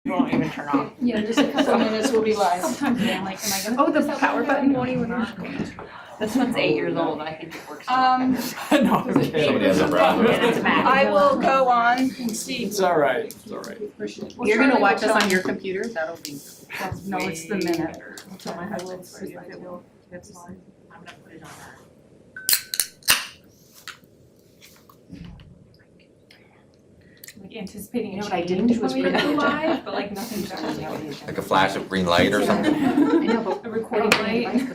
won't even turn off. Yeah, just a couple minutes, we'll be live. Sometimes I'm like, am I gonna? Oh, the power button won't even work. This one's 8 years old, I think it works a lot better. No, I'm kidding. Somebody has a problem. And it's a Mac. I will go on and see. It's all right, it's all right. You're gonna watch us on your computer? That'll be. No, it's the minute. I'll tell my husband first if it will, if it's live. I'm gonna put it on that. Like anticipating You know a what I change didn't do was when we bring go it down. live, but like nothing's actually. Like a flash of green light or something? I know, but. A recording light.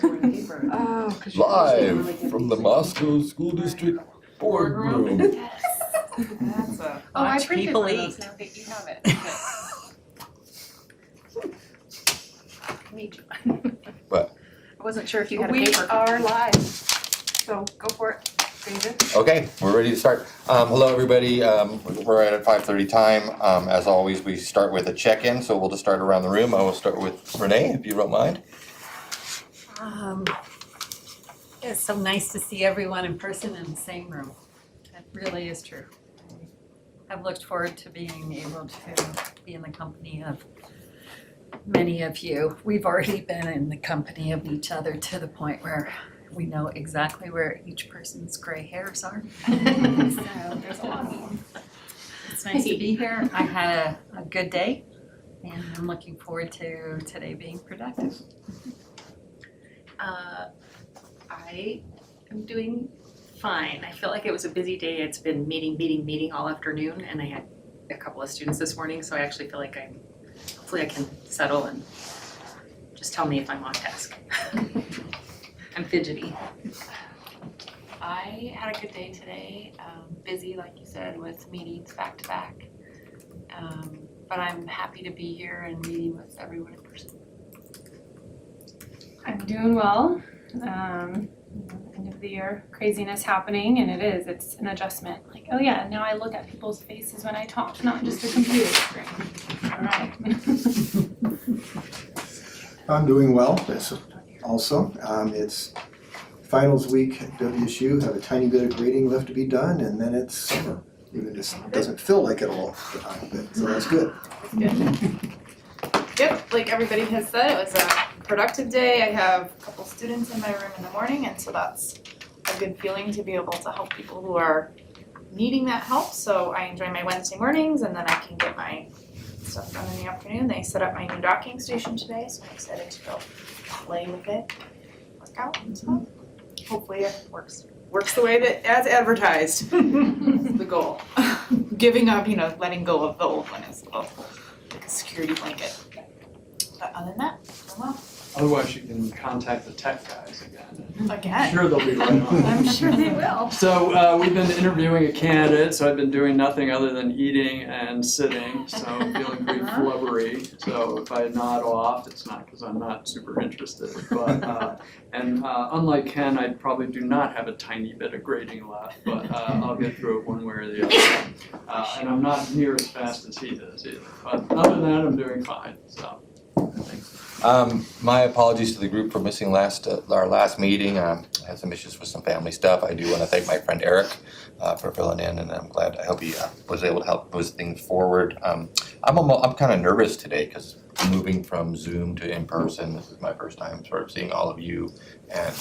Oh. Live from the Moscow School District Boardroom. That's a. Oh, I Watch printed people one of eat. those now that you have it. Me too. What? I wasn't sure if you had a We paper. are live, so go for it, David. Okay, we're ready to start. Hello, everybody. We're at 5:30 time. As always, we start with a check-in, so we'll just start around the room. I will start with Renee, if you don't mind. It's so nice to see everyone in person in the same room. It really is true. I've looked forward to being able to be in the company of many of you. We've already been in the company of each other to the point where we know exactly where each person's gray hairs are. So there's a lot of them. It's nice to be here. I had a good day and I'm looking forward to today being productive. I am doing fine. I feel like it was a busy day. It's been meeting all afternoon, and I had a couple of students this morning, so I actually feel like hopefully I can settle and just tell me if I'm on task. I'm fidgety. I had a good day today, busy, like you said, with meetings back to back. But I'm happy to be here and meeting with everyone in person. I'm doing well. End of the year craziness happening, and it's an adjustment. Like, oh yeah, now I look at people's faces when I talk, not just a computer screen. All right. I'm doing well, this also. It's finals week at WSU, have a tiny bit of grading left to be done, and then it's summer. Even if it doesn't feel like it all the time, but so that's good. Yep, like everybody has said, it was a productive day. I have a couple students in my room in the morning, and so that's a good feeling to be able to help people who are needing that help. So I enjoy my Wednesday mornings, and then I can get my stuff done in the afternoon. They set up my new docking station today, so I'm excited to go play with it, work out and stuff. Hopefully it works the way that as advertised. That's the goal. Giving up, letting go of the old one is like a security blanket. But other than that, I'm well. Otherwise, you can contact the tech guys again. I'm Again. sure they'll be right on. I'm sure they will. So we've been interviewing a candidate, so I've been doing nothing other than eating and sitting, so I'm feeling pretty flubbery. So if I nod off, it's not because I'm not super interested. But unlike Ken, I probably do not have a tiny bit of grading left, but I'll get through it one way or the other. And I'm not near as fast as he does either. But other than that, I'm doing fine. So. My apologies to the group for missing our last meeting. I had some issues with some family stuff. I do want to thank my friend Eric for filling in, and I hope he was able to help move things forward. I'm kind of nervous today because moving from Zoom to in person. This is my first time sort of seeing all of you, and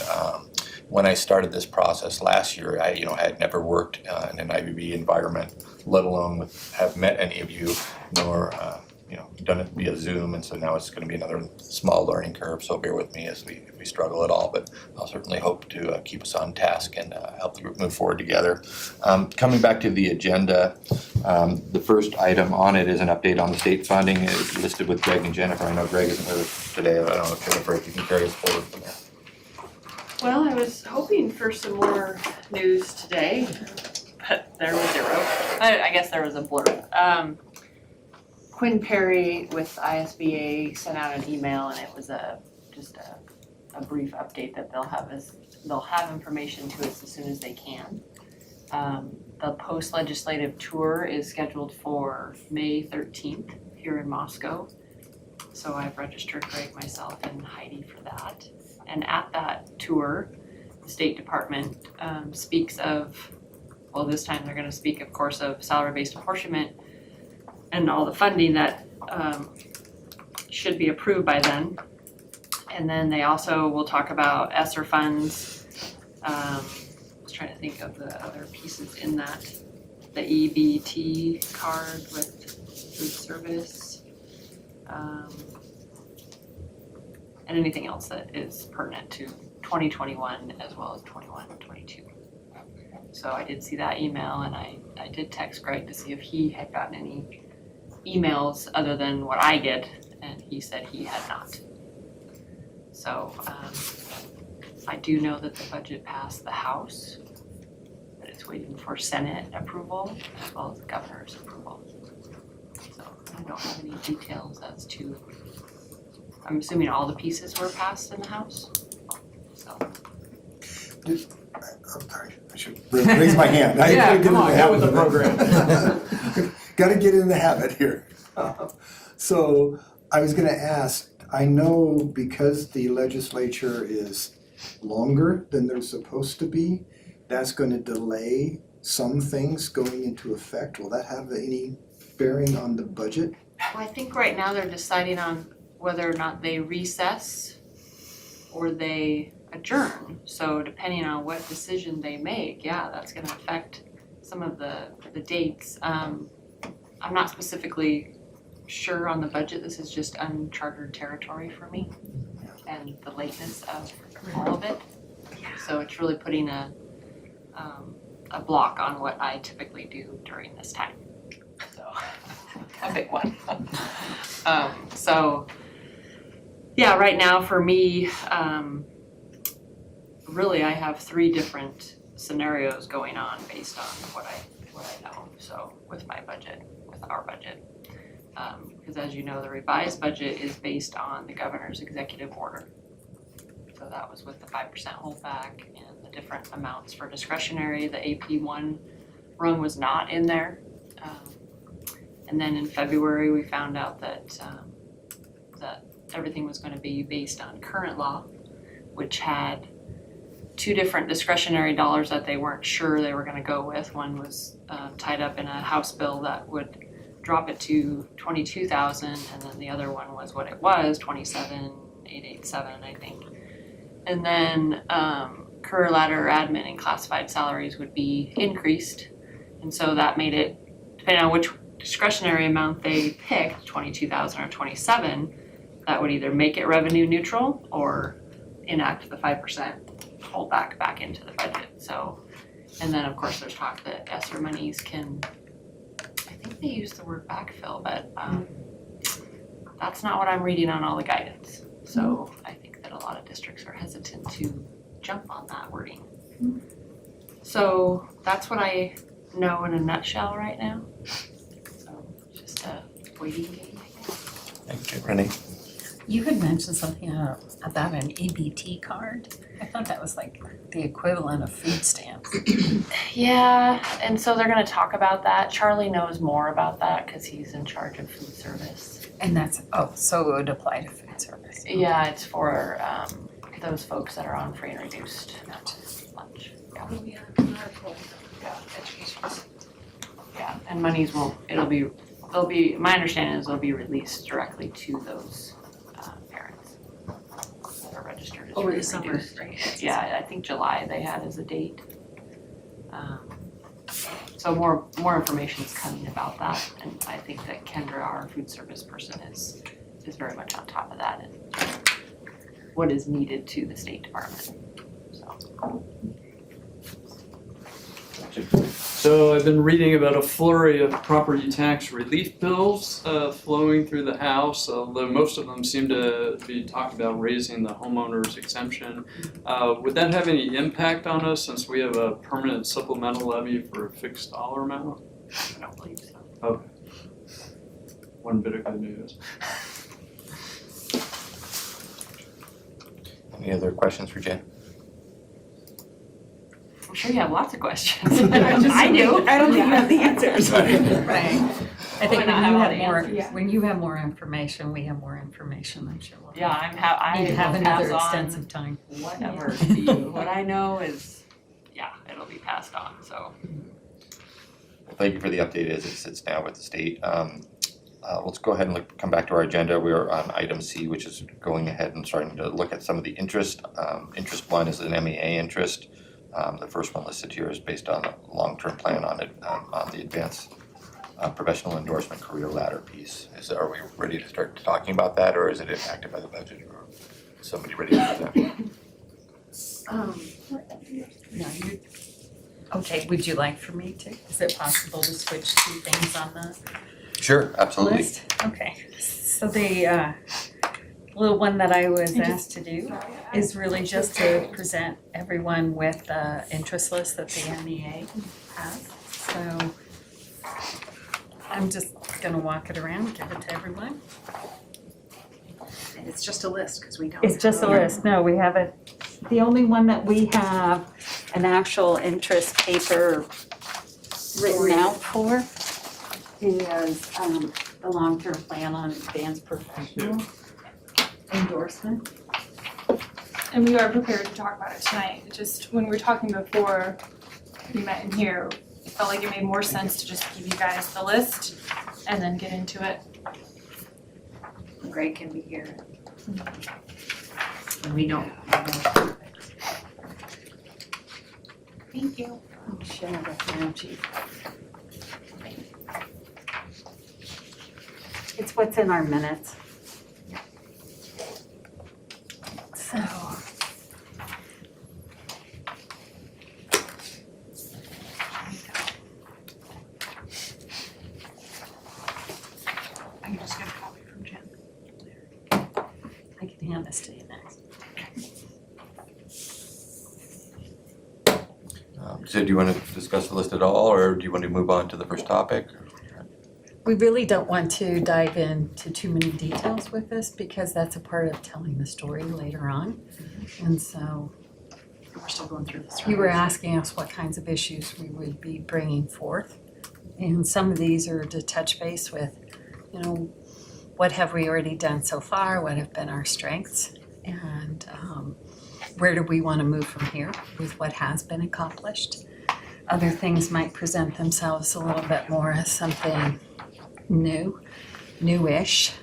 when I started this process last year, I had never worked in an IBB environment, let alone have met any of you, nor done it via Zoom, and so now it's going to be another small learning curve, so bear with me if we struggle at all, but I'll certainly hope to keep us on task and help the group move forward together. Coming back to the agenda, the first item on it is an update on the state funding. It's listed with Greg and Jennifer. I know Greg isn't with us today. I don't know, Jennifer, if you can carry us forward from there. Well, I was hoping for some more news today, but there was zero. I guess there was a blurb. Quinn Perry with ISBA sent out an email, and it was just a brief update that they'll have information to us as soon as they can. The post-legislative tour is scheduled for May 13th here in Moscow. So I've registered Greg, myself, and Heidi for that. And at that tour, the State Department speaks of, well, this time they're going to speak, of course, of salary-based apportionment and all the funding that should be approved by then. And then they also will talk about ESSER funds. I was trying to think of the other pieces in that. The EBT card with food service. And anything else that is pertinent to 2021 as well as 21 and 22. So I did see that email, and I did text Greg to see if he had gotten any emails other than what I get, and he said he had not. So I do know that the budget passed the House, but it's waiting for Senate approval as well as the governor's approval. So I don't have any details as to, I'm assuming all the pieces were passed in the House, so. I'm sorry, I should raise my hand. I gotta get in the habit of it. Gotta get in the habit here. So I was gonna ask, I know because the legislature is longer than they're supposed to be, that's gonna delay some things going into effect. Will that have any bearing on the budget? Well, I think right now they're deciding on whether or not they recess or they adjourn. So depending on what decision they make, yeah, that's gonna affect some of the dates. I'm not specifically sure on the budget. This is just uncharted territory for me and the lateness of all of it. So it's really putting a block on what I typically do during this time. So a big one. So yeah, right now for me, really I have 3 different scenarios going on based on what I know. So with my budget, with our budget. Because as you know, the revised budget is based on the governor's executive order. So that was with the 5% holdback and the different amounts for discretionary. The AP1 rung was not in there. And then in February, we found out that everything was going to be based on current law, which had 2 different discretionary dollars that they weren't sure they were going to go with. One was tied up in a House bill that would drop it to $22,000, and then the other one was what it was, $27,887, I think. And then career ladder, admin, and classified salaries would be increased, and so that made it, depending on which discretionary amount they picked, $22,000 or $27,000, that would either make it revenue neutral or enact the 5% holdback back into the budget. So, and then of course there's talk that ESSER monies can, I think they use the word backfill, but that's not what I'm reading on all the guidance. So I think that a lot of districts are hesitant to jump on that wording. So that's what I know in a nutshell right now. So just a waiting game, I guess. Thank you, Renee. You had mentioned something about an EBT card. I thought that was like the equivalent of food stamps. Yeah, and so they're gonna talk about that. Charlie knows more about that because he's in charge of food service. And that's, so it would apply to food service. Yeah, it's for those folks that are on free and reduced lunch. Yeah. Yeah, education. Yeah, and monies they'll be, my understanding is they'll be released directly to those parents that are registered as Over free the and summer, reduced. right? Yeah, I think July they had as a date. So more information is coming about that, and I think that Kendra, our food service person, is very much on top of that and what is needed to the State Department. So I've been reading about a flurry of property tax relief bills flowing through the House, although most of them seem to be talking about raising the homeowner's exemption. Would that have any impact on us since we have a permanent supplemental levy for a fixed dollar amount? I don't believe so. Okay. One bit of good news. Any other questions for Jen? I'm sure you have lots of questions. I do. I don't think you have the answers. Right. I think Might not have all the when you have more information, we have more information, I'm sure. Yeah, I Need to have will another pass on extensive time. whatever to you. What I know is, yeah, it'll be passed on, so. Well, thank you for the update as it sits now with the state. let's go ahead and come back to our agenda. We're on item C, which is going ahead and starting to look at some of the interest. Interest one is an MEA interest. The first one listed here is based on a long-term plan on the advanced professional endorsement career ladder piece. Are we ready to start talking about that, or is it impacted by the budget, or is somebody ready to do that? Okay, would you like for me to? Is it possible to switch two things on the Sure, absolutely. list? Okay, so the little one that I was asked to do is really just to present everyone with the interest list that the MEA has. So I'm just gonna walk it around, give it to everyone. And it's just a list, because we don't. It's just a list, no, we have it. The only one that we have an actual interest paper written out for is the long-term plan on advanced professional endorsement. And we are prepared to talk about it tonight. It just, when we were talking before we met in here, it felt like it made more sense to just give you guys the list and then get into it. Greg can be here. And we don't. Thank you. I'll share with you, Chief. It's what's in our minutes. So. I'm just gonna copy from Jen. I can hand this to you next. So do you want to discuss the list at all, or do you want to move on to the first topic? We really don't want to dive into too many details with this because that's a part of telling the story later on. And so We're still going through this. you were asking us what kinds of issues we would be bringing forth. And some of these are to touch base with, what have we already done so far? What have been our strengths? And where do we want to move from here with what has been accomplished? Other things might present themselves a little bit more as something newish.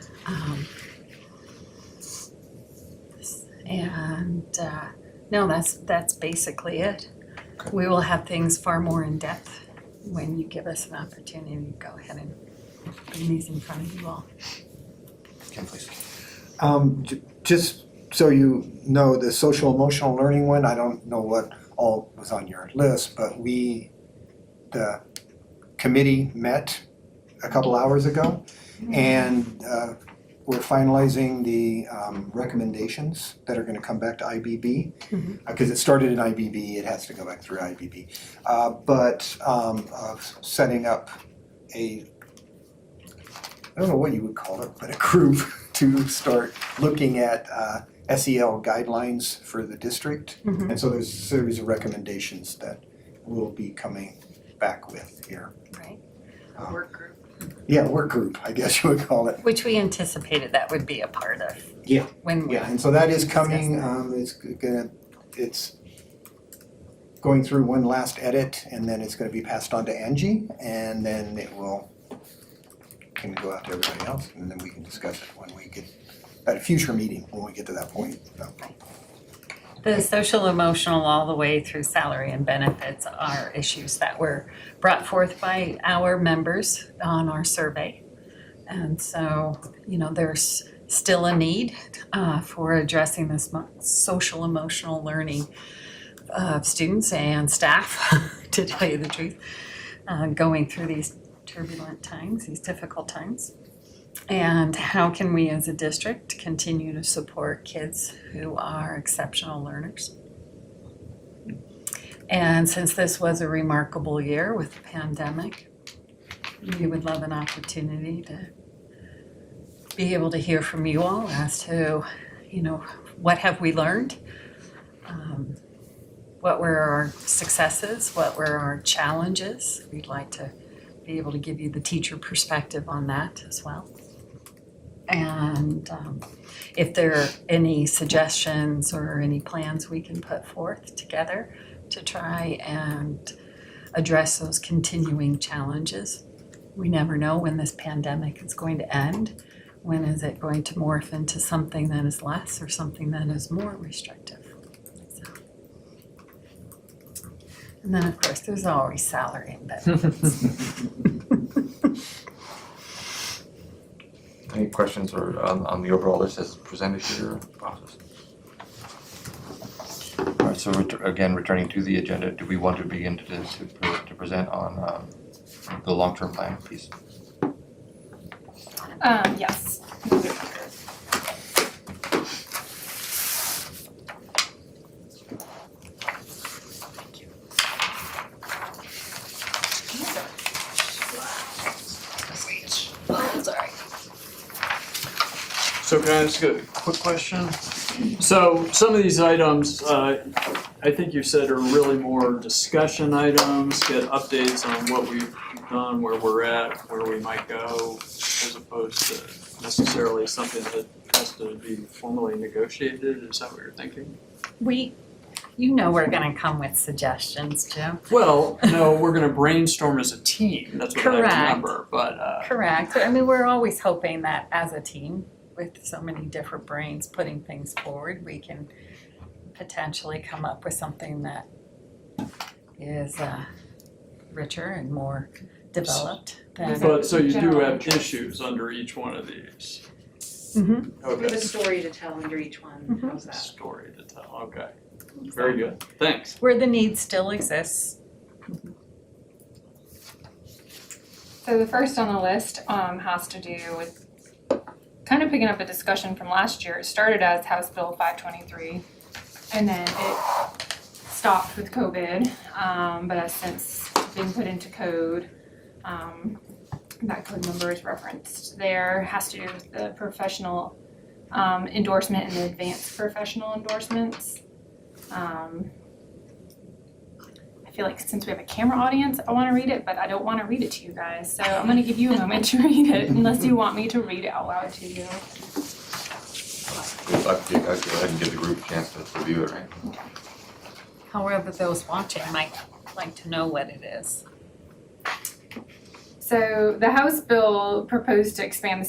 No, that's basically it. We will have things far more in depth when you give us an opportunity to go ahead and bring these in front of you all. Ken, please. Just so you know, the social emotional learning one, I don't know what all was on your list, but the committee met a couple hours ago, and we're finalizing the recommendations that are gonna come back to IBB. Because it started in IBB, it has to go back through IBB. But setting up I don't know what you would call it, but a group to start looking at SEL guidelines for the district. And so there's a series of recommendations that we'll be coming back with here. Right. Work group. Yeah, work group, I guess you would call it. Which we anticipated that would be a part of. Yeah. When we. Yeah, and so that is coming, it's going through one last edit, and then it's gonna be passed on to Angie, and then it can go out to everybody else, and then we can discuss it when we get, at a future meeting, when we get to that point. So, The social emotional all the way through salary and benefits are issues that were brought forth by our members on our survey. And so, there's still a need for addressing this social emotional learning of students and staff, to tell you the truth, going through these turbulent times, these difficult times. And how can we as a district continue to support kids who are exceptional learners? And since this was a remarkable year with the pandemic, we would love an opportunity to be able to hear from you all as to, what have we learned? What were our successes? What were our challenges? We'd like to be able to give you the teacher perspective on that as well. And if there are any suggestions or any plans we can put forth together to try and address those continuing challenges, we never know when this pandemic is going to end. When is it going to morph into something that is less or something that is more restrictive? So. And then, of course, there's always salary and benefits. Any questions or on the overall list as presented here? All right, so again, returning to the agenda, do we want to begin to present on the long-term plan piece? Yes. Oh, sorry. So can I ask a quick question? So some of these items, I think you said are really more discussion items, get updates on what we've done, where we're at, where we might go, as opposed to necessarily something that has to be formally negotiated. Is that what you're thinking? You know we're gonna come with suggestions, Jim. Well, no, we're gonna brainstorm as a team, that's what I Correct. remember, but Correct. I mean, we're always hoping that as a team, with so many different brains putting things forward, we can potentially come up with something that is richer and more developed than. but so you do General have interest. issues under each one of these. Mhm. We have Okay. a story to tell under each one, how's that? Story to tell, okay. Very good, thanks. Where the need still exists. So the first on the list has to do with kind of picking up a discussion from last year. It started as House Bill 523, and then it stopped with COVID, but has since been put into code. That code number is referenced there. Has to do with the professional endorsement and the advanced professional endorsements. I feel like since we have a camera audience, I want to read it, but I don't want to read it to you guys. So I'm going to give you a moment to read it, unless you want me to read it out loud to you. I can go ahead and give the group a chance to review it, right? However, those watching might like to know what it is. So the House bill proposed to expand the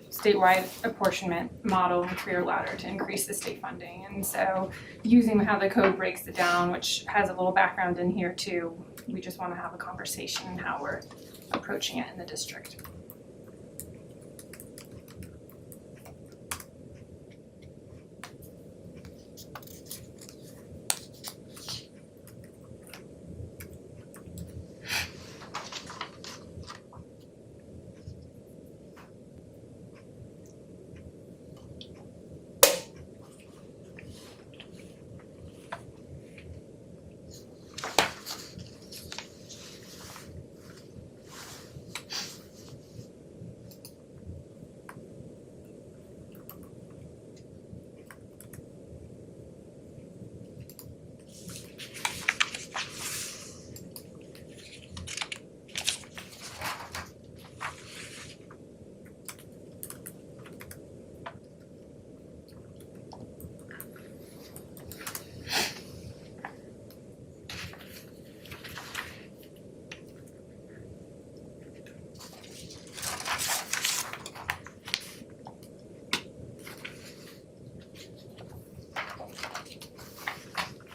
statewide apportionment model and career ladder to increase the state funding. And so using how the code breaks it down, which has a little background in here too, we just want to have a conversation on how we're approaching it in the district.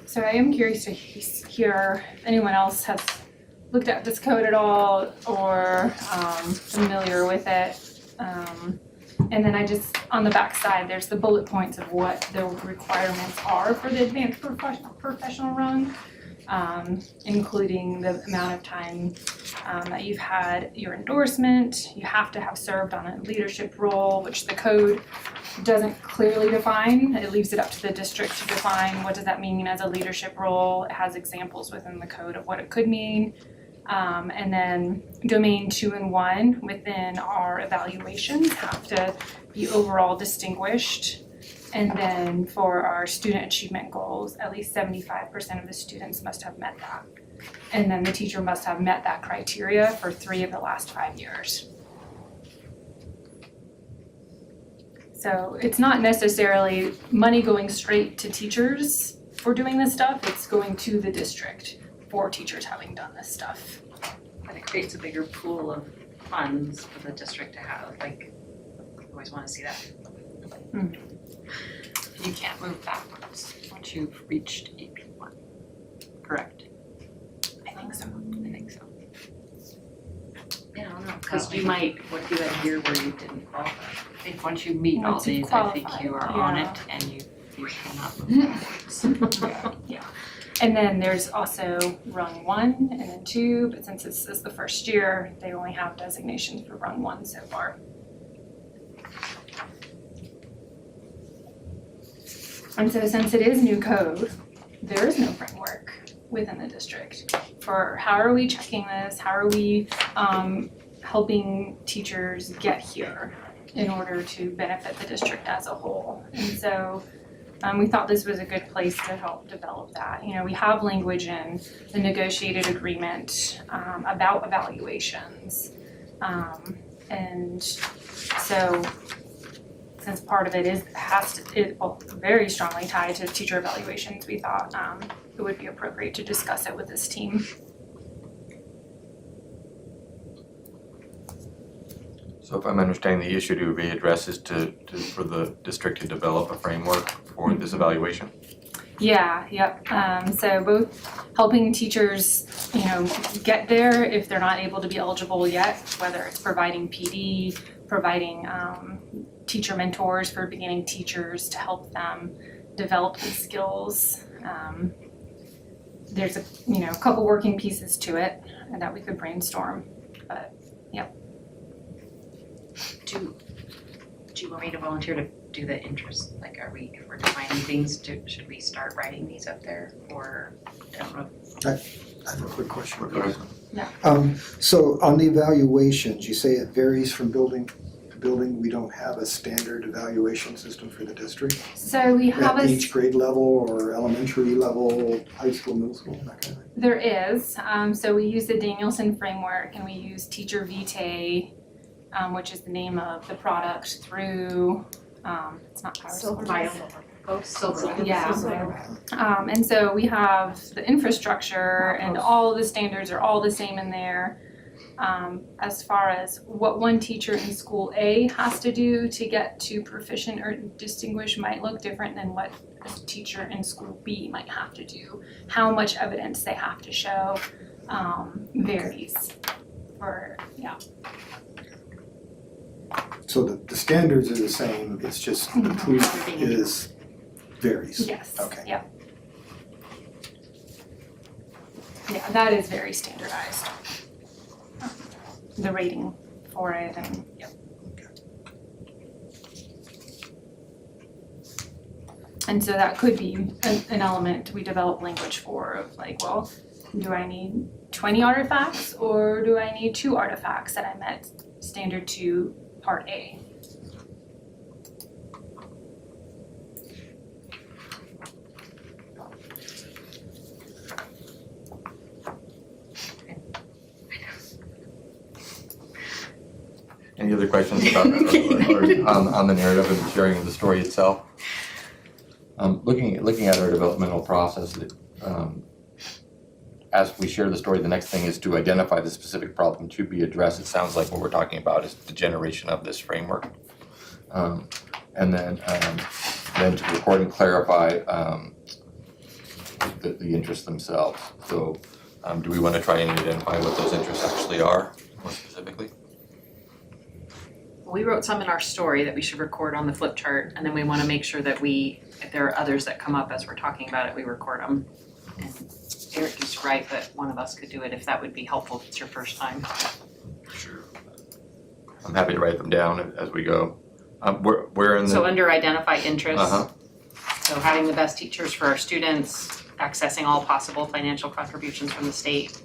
So I am curious to hear if anyone else has looked at this code at all or familiar with it. And then I just, on the back side, there's the bullet points of what the requirements are for the advanced professional run, including the amount of time that you've had your endorsement. You have to have served on a leadership role, which the code doesn't clearly define. It leaves it up to the district to define what does that mean as a leadership role. It has examples within the code of what it could mean. And then domain 2 and 1 within our evaluations have to be overall distinguished. And then for our student achievement goals, at least 75% of the students must have met that. And then the teacher must have met that criteria for 3 of the last 5 years. So it's not necessarily money going straight to teachers for doing this stuff, it's going to the district for teachers having done this stuff. And it creates a bigger pool of funds for the district to have, like, I always wanna see that. You can't move backwards once you've reached AP1, correct? I think so. I think so. I don't know, cause you might, what if you had a year where you didn't qualify? I think once you meet all Once you these, I think qualify, you are on yeah. it and you cannot move backwards. Yeah. And then there's also rung 1 and then 2, but since this is the first year, they only have designations for rung 1 so far. And so since it is new code, there is no framework within the district for how are we checking this, how are we helping teachers get here in order to benefit the district as a whole. And so we thought this was a good place to help develop that. You know, we have language in the negotiated agreement about evaluations. And so since part of it is very strongly tied to teacher evaluations, we thought it would be appropriate to discuss it with this team. So if I'm understanding, the issue to be addressed is for the district to develop a framework for this evaluation? Yeah, yep. So both helping teachers, you know, get there if they're not able to be eligible yet, whether it's providing PD, providing teacher mentors for beginning teachers to help them develop these skills. There's a couple working pieces to it that we could brainstorm, but yep. Do you want me to volunteer to do the interest, like if we're defining things, should we start writing these up there, or, I don't know. I have a quick question. Go ahead. So on the evaluations, you say it varies from building to building. We don't have a standard evaluation system for the district? So we have At each grade level or elementary level, high school, middle school, that kind of thing? There is. So we use the Danielson framework and we use Teacher Vitae, which is the name of the product through, it's not Power Silver. Yeah. And so we have the infrastructure and all the standards are all the same in there. As far as what one teacher in school A has to do to get to proficient or distinguished might look different than what a teacher in school B might have to do. How much evidence they have to show varies So the standards are the same, it's just the proof varies? Yes, Okay. yeah. Yeah, that is very standardized. The rating for it and, yep. And so that could be an element we develop language for of like, well, do I need 20 artifacts or do I need 2 artifacts that I met standard 2 part A? Any other questions about or on the narrative and the sharing of the story itself? Looking at our developmental process, as we share the story, the next thing is to identify the specific problem to be addressed. It sounds like what we're talking about is the generation of this framework. And then to record and clarify the interests themselves. So do we want to try and identify what those interests actually are more specifically? We wrote some in our story that we should record on the flip chart, and then we wanna make sure that if there are others that come up as we're talking about it, we record them. And Eric is right, but one of us could do it if that would be helpful if it's your first time. Sure. I'm happy to write them down as we go. We're in the. So under identify interests. Uh-huh. So having the best teachers for our students, accessing all possible financial contributions from the state,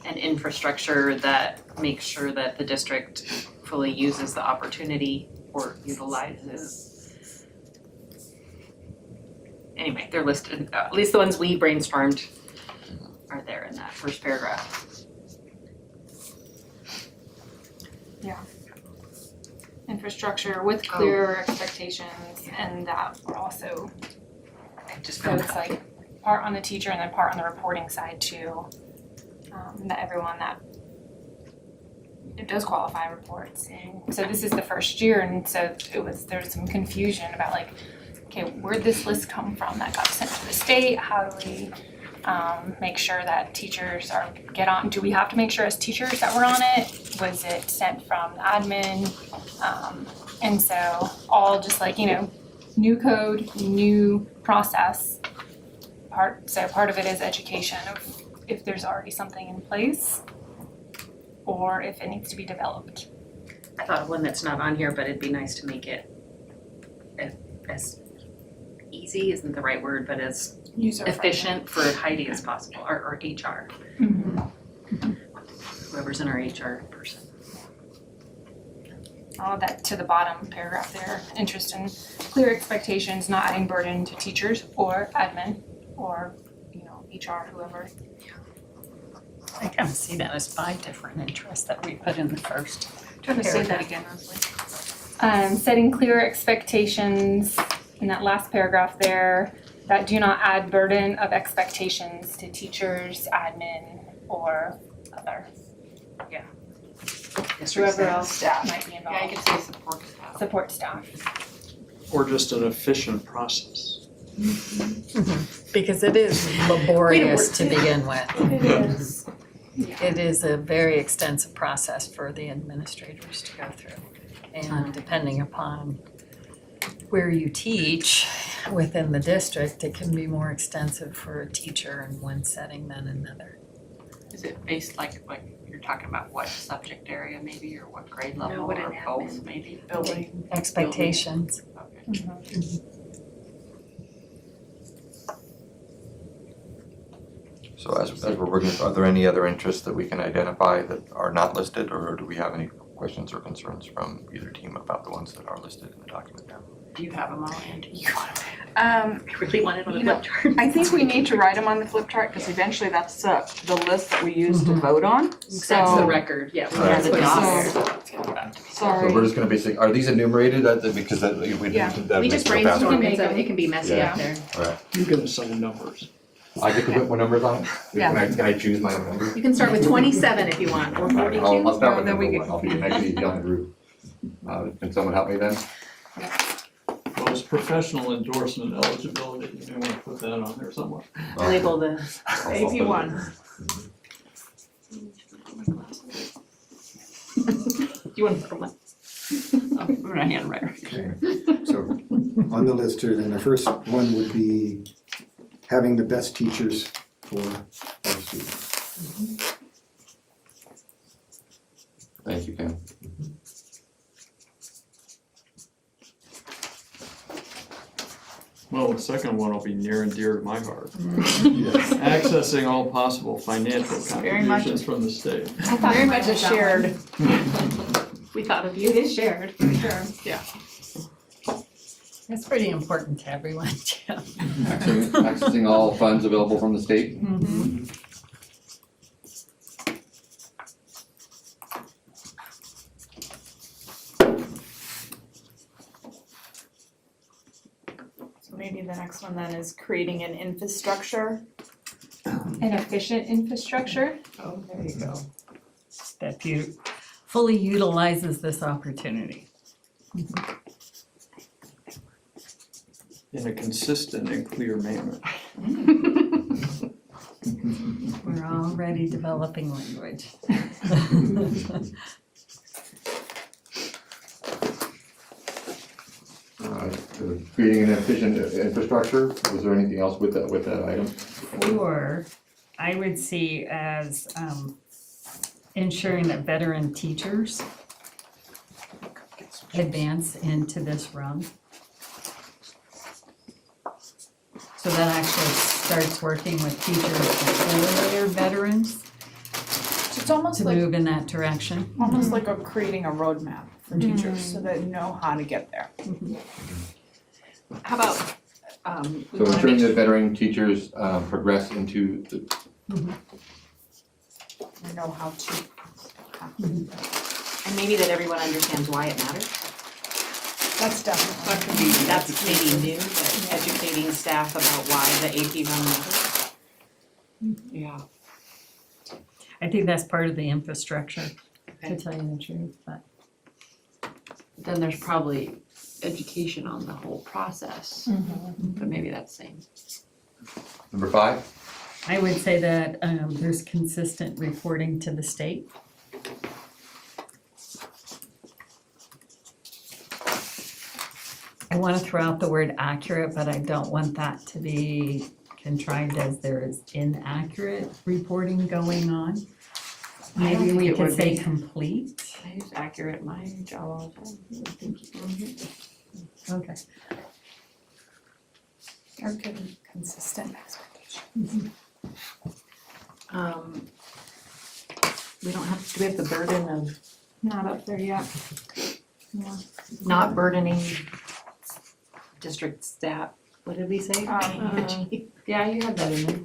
and infrastructure that makes sure that the district fully uses the opportunity or utilizes. Anyway, they're listed, at least the ones we brainstormed are there in that first paragraph. Infrastructure with clear expectations and that we're also, so it's like part on the teacher and then part on the reporting side too. That everyone that it does qualify reports. And so this is the first year, and so there's some confusion about like, okay, where'd this list come from that got sent to the state? How do we make sure that teachers do we have to make sure as teachers that we're on it? Was it sent from admin? And so all just like, new code, new process. Part of it is education of if there's already something in place or if it needs to be developed. I thought of one that's not on here, but it'd be nice to make it as easy isn't the right word, but as efficient for Heidi as possible, or HR, whoever's in our HR person. All of that to the bottom paragraph there, interest in clear expectations, not adding burden to teachers or admin or, HR, whoever. I kind of see that as 5 different interests that we put in the first. Trying to say that again, Rosalie. Setting clear expectations in that last paragraph there that do not add burden of expectations to teachers, admin, or other. Whoever else might be Yeah, you involved, could say support staff. support staff. Or just an efficient process. Because it is laborious to begin with. It is. It is a very extensive process for the administrators to go through. And depending upon where you teach within the district, it can be more extensive for a teacher in one setting than another. Is it based like you're talking about what subject area maybe or what grade level what or an both maybe? Building. Expectations. Okay. So as we're working, are there any other interests that we can identify that are not listed, or do we have any questions or concerns from either team about the ones that are listed in the document now? Do you have them all, Andy? I really want it on a flip chart. I think we need to write them on the flip chart, because eventually that's the list that we use to vote on, That's the so, record, yeah. Right. That's the So- doc. So we're sorry. just gonna basically, are these enumerated, because that, we Yeah. that We makes just it go faster. brainstorm make it, so them. it can be messy Yeah. out there. Right, You can assign numbers. I get to put my numbers on it? Yeah. Can I choose my own number? You can start with 27 if you want, or 42. I'll start with then we number get one, I'll be next to the young group. Can someone help me then? Well, it's professional endorsement eligibility, you may want to put that on there somewhere. Label the AP one. You want to put them I'm gonna hand right. Okay, so on the list here, then the first one would be having the best teachers for our students. Thank you, Ken. Well, the second one will be near and dear to my heart. Yes. Accessing all possible financial Very much. contributions from the state. Very much a shared. We thought of you. It is shared, for sure. It's pretty important to everyone, Jim. Accessing all funds available from the state? So maybe the next one then is creating an infrastructure. An efficient infrastructure. Oh, there you go. That fully utilizes this opportunity. In a consistent and clear manner. We're already developing language. Creating an efficient infrastructure, was there anything else with that item? Or I would see as ensuring that veteran teachers advance into this run. So that actually starts working with teachers before they're veterans It's almost to like move in that direction. creating a roadmap for teachers so they know how to get there. How about, we So wanna ensuring make that veteran teachers progress into the, And know how to. and maybe that everyone understands why it matters. That's definitely. That's maybe new, but educating staff about why the AP run matters. Yeah. I think that's part of the infrastructure. to tell you the truth, but Then there's probably education on the whole process, but maybe that's same. Number 5? I would say that there's consistent reporting to the state. I want to throw out the word accurate, but I don't want that to be contrived as there is inaccurate reporting going on. I don't Maybe think we it could would say be. complete. I use accurate in my job all the time. Okay. Or consistent expectations. We don't have, do we have the burden of Not up there yet. not burdening district staff? What did we say? Yeah, you had that in there.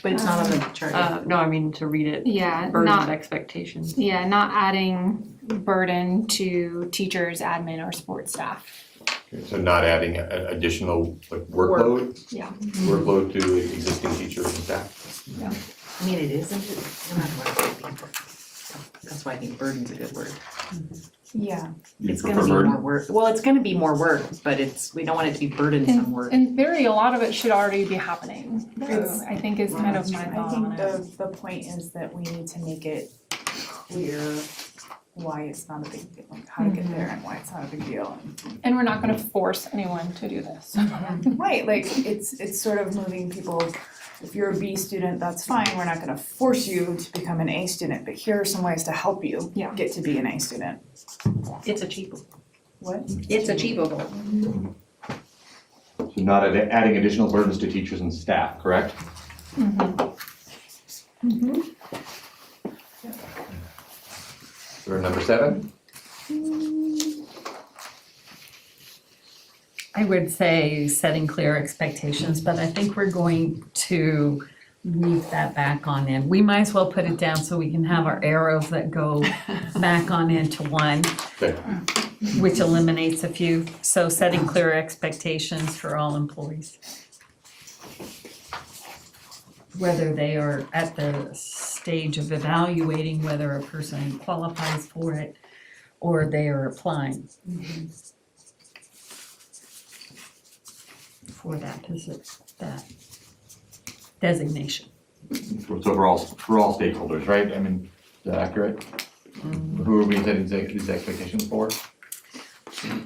But it's not on the chart. No, I mean to read it, Yeah, burden of not, expectations. yeah, not adding burden to teachers, admin, or support staff. So not adding additional like workload? Yeah. Workload to existing teachers and staff? I mean, it isn't, no matter what I think. That's why I think burden's a good word. Yeah. You It's gonna prefer be burden? more work, well, it's gonna be more work, but we don't want it to be burdensome work. In theory, a lot of it should already be happening. That's- I think is kind of my I thought on think it. the point is that we need to make it clear why it's not a big deal, like how to get there and why it's not a big deal. And we're not gonna force anyone to do this. Right, like it's sort of moving people, if you're a B student, that's fine, we're not gonna force you to become an A student, but here are some ways to help you Yeah. get to be an A student. It's achievable. What? It's achievable. So not adding additional burdens to teachers and staff, correct? Or number 7? I would say setting clear expectations, but I think we're going to leave that back on in. We might as well put it down so we can have our arrows that go back on into 1, Okay. which eliminates a few. So setting clear expectations for all employees. Whether they are at the stage of evaluating whether a person qualifies for it or they are applying for that designation. So it's for all stakeholders, right? I mean, is that accurate? Who are we setting these expectations for?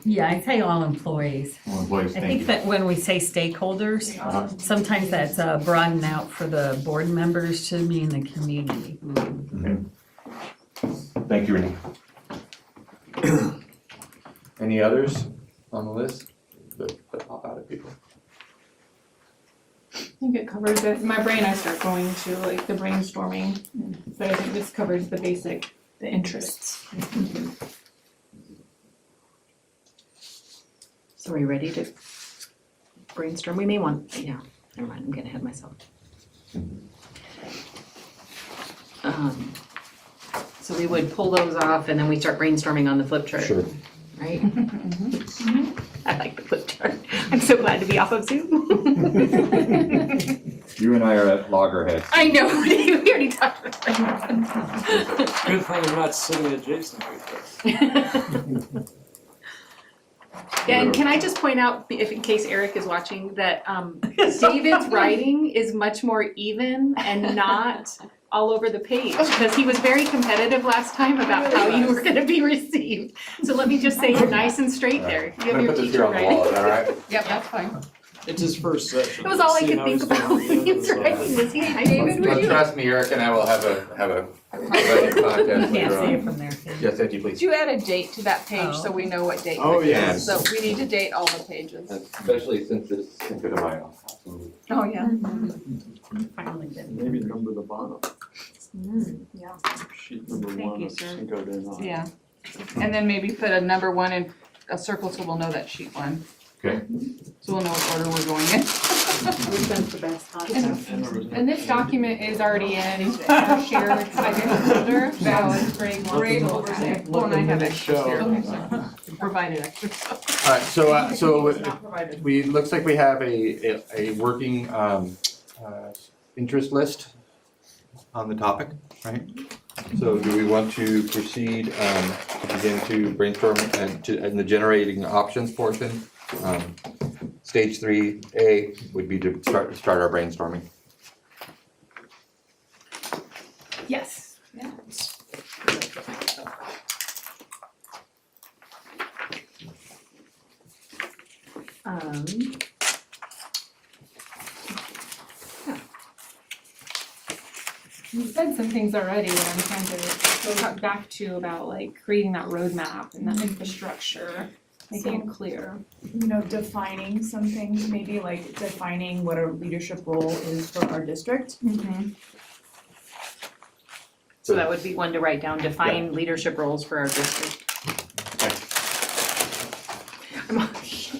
Yeah, I say all employees. All employees, I thank think you. that when we say stakeholders, sometimes that's broadened out for the board members to mean the community. Thank you, Renee. Any others on the list that pop out at people? I think it covers it. In my brain, I start going to like the brainstorming, but I think this covers the basic, the interests. So are we ready to brainstorm? We may want, yeah, never mind, I'm getting ahead of myself. So we would pull those off and then we start brainstorming on the flip chart. Sure. Right? I like the flip chart. I'm so glad to be off of Zoom. You and I are at loggerheads. I know, we already talked about that. Good thing I'm not sitting adjacent to it. Yeah, and can I just point out, if in case Eric is watching, that David's writing is much more even and not all over the page, because he was very competitive last time about how you were gonna be received. So let me just say, you're nice and straight there. You have your teacher I'm gonna put this here on the wall, is writing. that all right? Yep, that's fine. It's his first session. That was all I See could how think he's about doing when at he the was end of the writing. Was he in high David, school? would Don't you- trust me, Eric and I will have a writing contest Can't later see it on. from there. Yes, Eddie, please. Could you add a date to that page Oh. so we know what date? Oh, it is? yes. So we need to date all the pages. Especially since it's Cinco de Mayo. Absolutely. Oh, yeah. Finally did it. Maybe number the bottom, Yeah. sheet number Thank 1 you, of sir. Cinco de Mayo. Yeah. And then maybe put a number 1 in a circle so we'll know that's sheet 1. Okay. So we'll know what order we're going in. Which one's the best And there was- And this document is already in our shared identity folder, so it's great. Great oversight. Well, and I have extras here. Show. Provided extras. All right, so we, looks like we have a working interest list on the topic, right? So do we want to proceed to begin to brainstorm and the generating options portion? Stage 3A would be to start our brainstorming. Yes. Yeah. You said some things already that I'm trying to go back to about like creating that roadmap and that infrastructure, making it clear. You know, defining some things, maybe like defining what a leadership role is for our district. So that would be one to write down, define leadership roles for our district.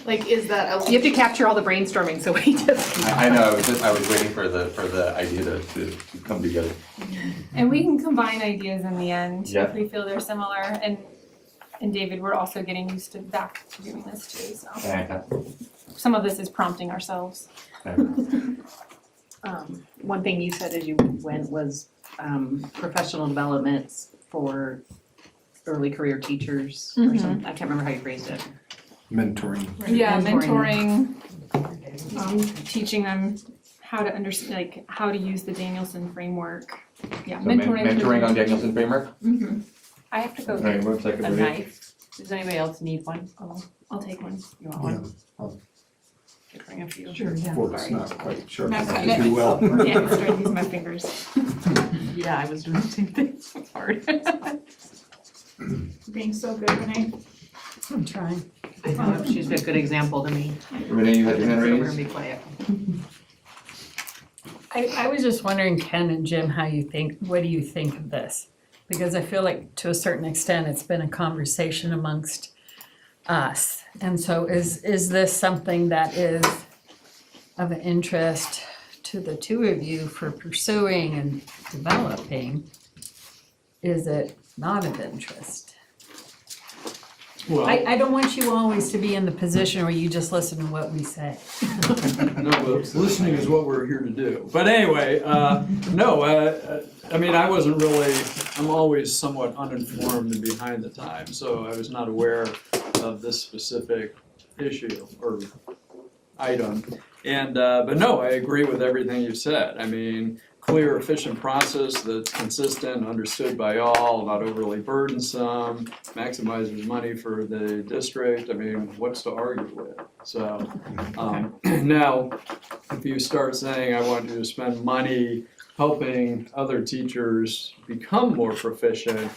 Like, is that a? You have to capture all the brainstorming, so we just. I know, I was waiting for the idea to come together. And we can combine ideas in the end Yeah. if we feel they're similar. And David, we're also getting used to back to doing this too, so some of this is prompting ourselves. One thing you said as you went was professional developments for early career teachers or something. I can't remember how you phrased it. Mentoring. Yeah, Mentoring. mentoring, teaching them how to understand, like how to use the Danielson framework. Yeah, So mentoring. mentoring on Danielson framework? Mhm. I have to go Okay, get one second, a Renee. knife. Does anybody else need one? I'll take one. You want one? Could bring a few. Sure, yeah. Fork's not quite sharp Not enough cutting to do well. Yeah, I started using my fingers. Yeah, I was doing the same thing. It's hard. Being so good, Renee. I'm trying. I know, she's a good example to me. Renee, you had your hand So we're raised? gonna be quiet. I was just wondering, Ken and Jim, what do you think of this? Because I feel like to a certain extent, it's been a conversation amongst us. And so is this something that is of interest to the two of you for pursuing and developing? Is it not of interest? Well, I don't want you always to be in the position where you just listen to what we say. no, but listening is what we're here to do. But anyway, no, I mean, I'm always somewhat uninformed and behind the times, so I was not aware of this specific issue or item. And, but no, I agree with everything you said. I mean, clear, efficient process that's consistent, understood by all, not overly burdensome, maximizes money for the district. I mean, what's to argue with? So, now, if you start saying, I want you to spend money helping other teachers become more proficient,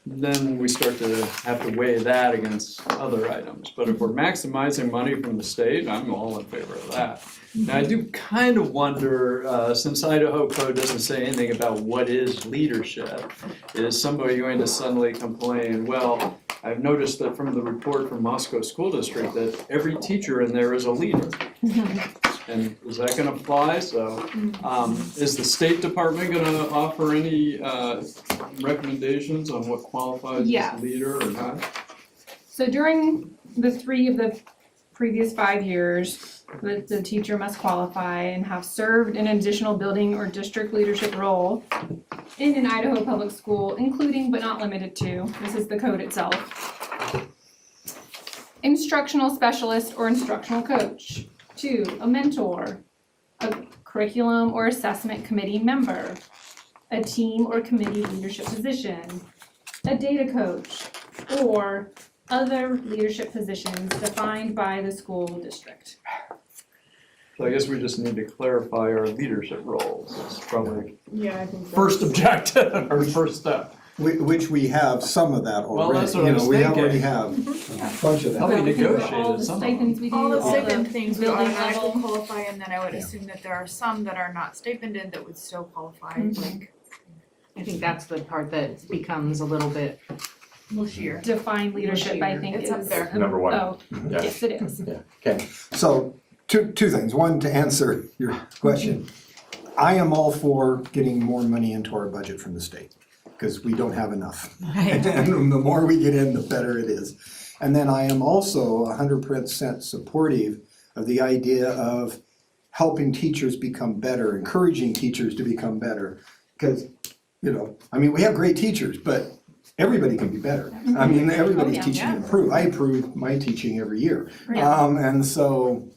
then we start to have to weigh that against other items. But if we're maximizing money from the state, I'm all in favor of that. Now, I do kind of wonder, since Idaho code doesn't say anything about what is leadership, is somebody going to suddenly complain, well, I've noticed that from the report from Moscow School District that every teacher in there is a leader. And is that gonna apply? So, is the State Department gonna offer any recommendations on what qualifies Yes. as a leader or not? So during the 3 of the previous 5 years, the teacher must qualify and have served an additional building or district leadership role in an Idaho public school, including but not limited to, this is the code itself, instructional specialist or instructional coach. 2, a mentor, a curriculum or assessment committee member, a team or committee leadership position, a data coach, or other leadership positions defined by the school district. So I guess we just need to clarify our leadership roles. It's probably Yeah, I think first objective or first step. Which we have some of that Well, already, that's what I you was know, we thinking. already have a bunch of that. Probably All negotiated the some of stipends we do, All the all stipend the things would building automatically level. qualify, and then I would Yeah. assume that there are some that are not stipended that would still qualify, like I think that's the part that becomes a little bit mushier. Defined leadership, I think, It's is. up there. Number one. Oh, Yeah. yes, it is. Okay. So, two things. One, to answer your question. I am all for getting more money into our budget from the state, because we don't have enough. Right. And the more we get in, the better it is. And then I am also 100% supportive of the idea of helping teachers become better, encouraging teachers to become better. Because you know, I mean, we have great teachers, but everybody can be better. I mean, everybody's yeah. teaching can improve. I improve my teaching every year. Yeah. And so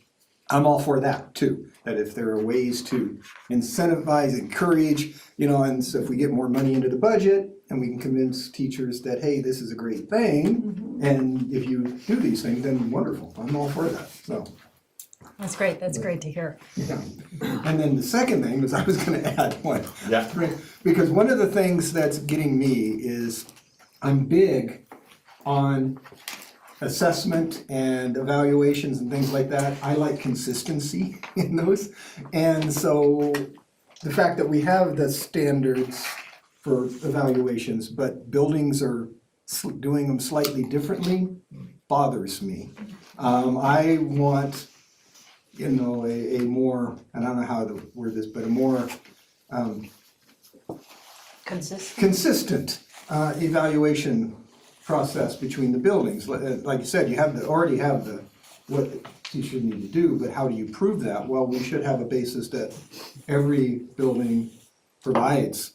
I'm all for that too, that if there are ways to incentivize, encourage, you know, and so if we get more money into the budget and we can convince teachers that, hey, this is a great thing, and if you do these things, then wonderful, I'm all for that, so. That's great to hear. Yeah. And then the second thing was I was gonna add one. Yeah. Because one of the things that's getting me is I'm big on assessment and evaluations and things like that. I like consistency in those. And so the fact that we have the standards for evaluations, but buildings are doing them slightly differently bothers me. I want, you know, a more, I don't know how to word this, but a more consistent evaluation process between the buildings. Like you said, you already have what teachers need to do, but how do you prove that? Well, we should have a basis that every building provides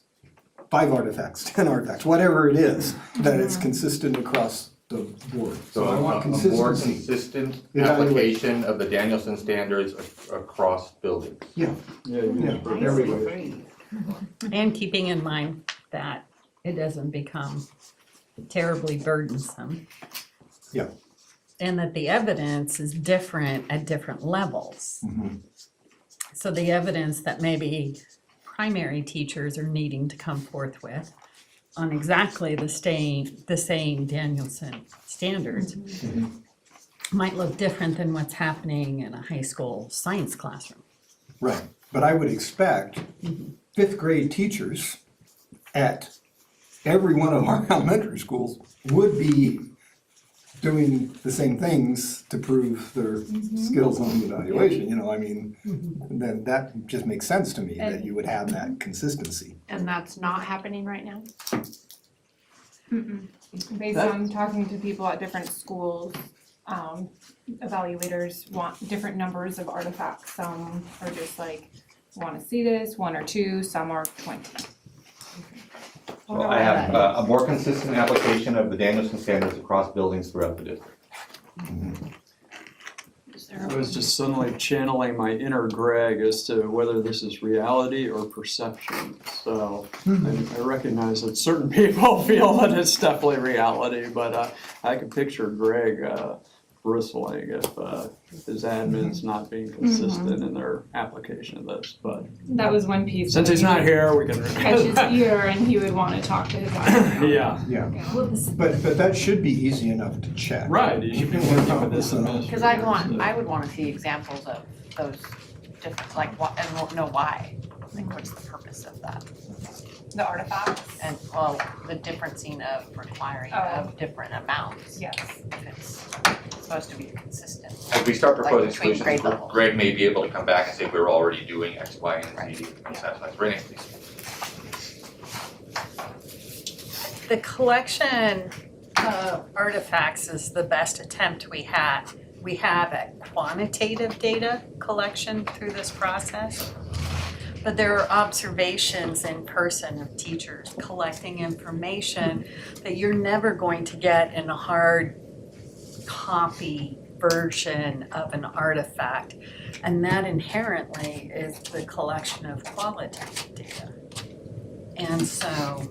5 artifacts, 10 artifacts, whatever it is, that it's consistent across the board. So I want a more consistency. consistent Evaluation. application of the Danielson standards across buildings. Yeah, Yeah, you yeah, just- everywhere. And keeping in mind that it doesn't become terribly burdensome. Yeah. And that the evidence is different at different levels. Mhm. So the evidence that maybe primary teachers are needing to come forth with on exactly the same Danielson standards might look different than what's happening in a high school science classroom. Right, but I would expect 5th grade teachers at every one of our elementary schools would be doing the same things to prove their skills on the evaluation, you know, I mean, then that just makes sense to me, that you would have that consistency. And that's not happening right now? Based on talking to people at different schools, evaluators want different numbers of artifacts. Some are just like, wanna see this, 1 or 2, some are 20. So I have a more consistent application of the Danielson standards across buildings throughout the district. I was just suddenly channeling my inner Greg as to whether this is reality or perception. So I recognize that certain people feel that it's definitely reality, but I can picture Greg bristling if his admin's not being consistent in their application of this. But That was one piece. since he's not here, we can. Catch his ear and he would wanna talk to his eye. Yeah, Yeah, but that should be easy enough to check. right, you should be working with this administration. Cause I would wanna see examples of those different, like, what, and we'll know why. Like, what's the purpose of that? The artifacts, And, well, the differencing of requiring of different amounts. yes. If it's supposed to be consistent. As we start Like proposing between grade solutions, levels. Greg may be able to come back and say, we're already doing X, Y, and Z, and satisfies Renee, please. The collection of artifacts is the best attempt we have at quantitative data collection through this process. But there are observations in person of teachers collecting information that you're never going to get in a hard copy version of an artifact. And that inherently is the collection of qualitative data. And so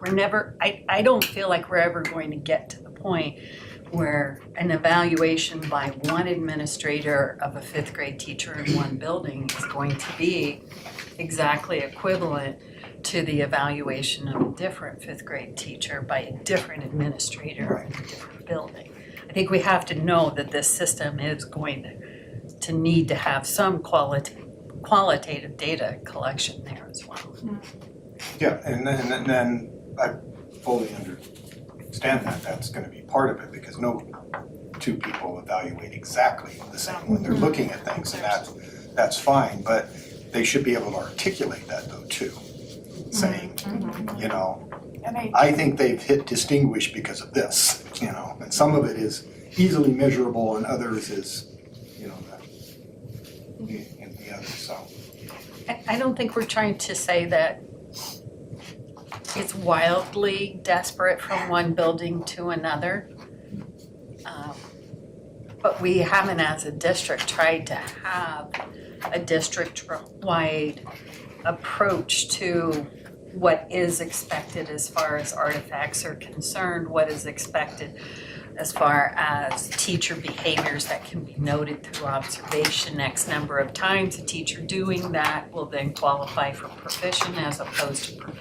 I don't feel like we're ever going to get to the point where an evaluation by one administrator of a 5th grade teacher in one building is going to be exactly equivalent to the evaluation of a different 5th grade teacher by a different administrator in a different building. I think we have to know that this system is going to need to have some qualitative data collection there as well. Yeah, and then I fully understand that that's gonna be part of it, because no 2 people evaluate exactly the same when they're looking at things, and that's fine, but they should be able to articulate that though too, saying, you know, And I think they've hit distinguish because of this, you know, and some of it is easily measurable and others is, you know, the other, so. I don't think we're trying to say that it's wildly desperate from one building to another. But we haven't, as a district, tried to have a district-wide approach to what is expected as far as artifacts are concerned, what is expected as far as teacher behaviors that can be noted through observation X number of times. A teacher doing that will then qualify for proficient as opposed to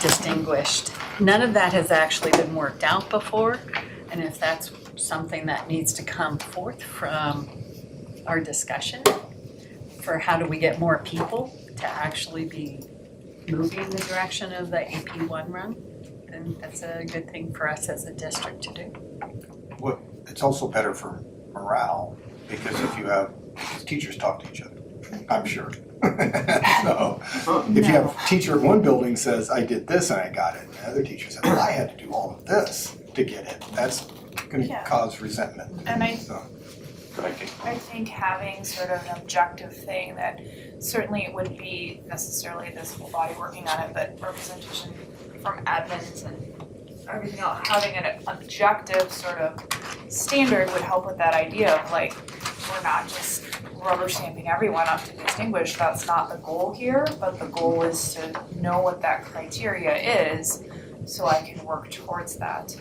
distinguished. None of that has actually been worked out before, and if that's something that needs to come forth from our discussion for how do we get more people to actually be moving in the direction of the AP1 run, then that's a good thing for us as a district to do. It's also better for morale, because if you have, teachers talk to each other, I'm sure. So, if you have a teacher at one building says, I did this and I got it, and the other teacher says, well, I had to do all of this to get it, that's gonna Yeah. cause resentment. And I think having sort of an objective thing that certainly it wouldn't be necessarily this whole body working on it, but representation from admins and everything else, having an objective sort of standard would help with that idea of like, we're not just rubber stamping everyone up to distinguish, that's not the goal here, but the goal is to know what that criteria is so I can work towards that.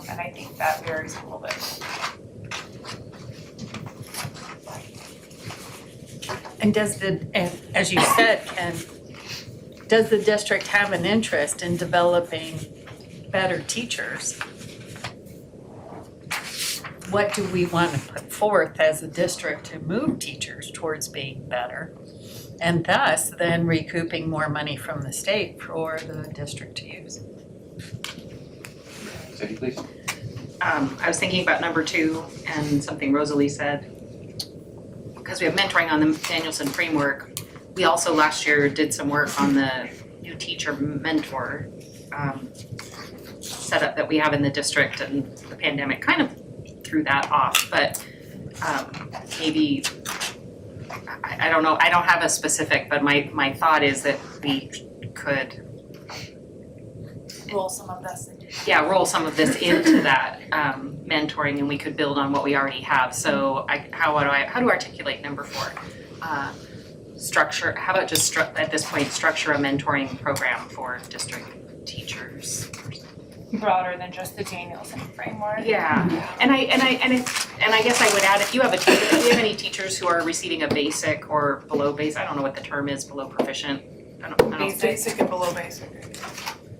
And I think that varies a little bit. And as you said, Ken, does the district have an interest in developing better teachers? What do we want to put forth as a district to move teachers towards being better? And thus then recouping more money from the state for the district to use. Cindy, please. I was thinking about number 2 and something Rosalie said. Because we have mentoring on the Danielson framework, we also last year did some work on the new teacher mentor setup that we have in the district, and the pandemic kind of threw that off, but maybe, I don't know, I don't have a specific, but my thought is that we could Roll some of this. roll some of this into that mentoring, and we could build on what we already have. So how do I articulate number 4? Structure, how about just at this point, structure a mentoring program for district teachers? Broader than just the Danielson framework. Yeah, and I guess I would add, if you have any teachers who are receiving a basic or below basic, I don't know what the term is, below proficient. I don't Basic and below basic.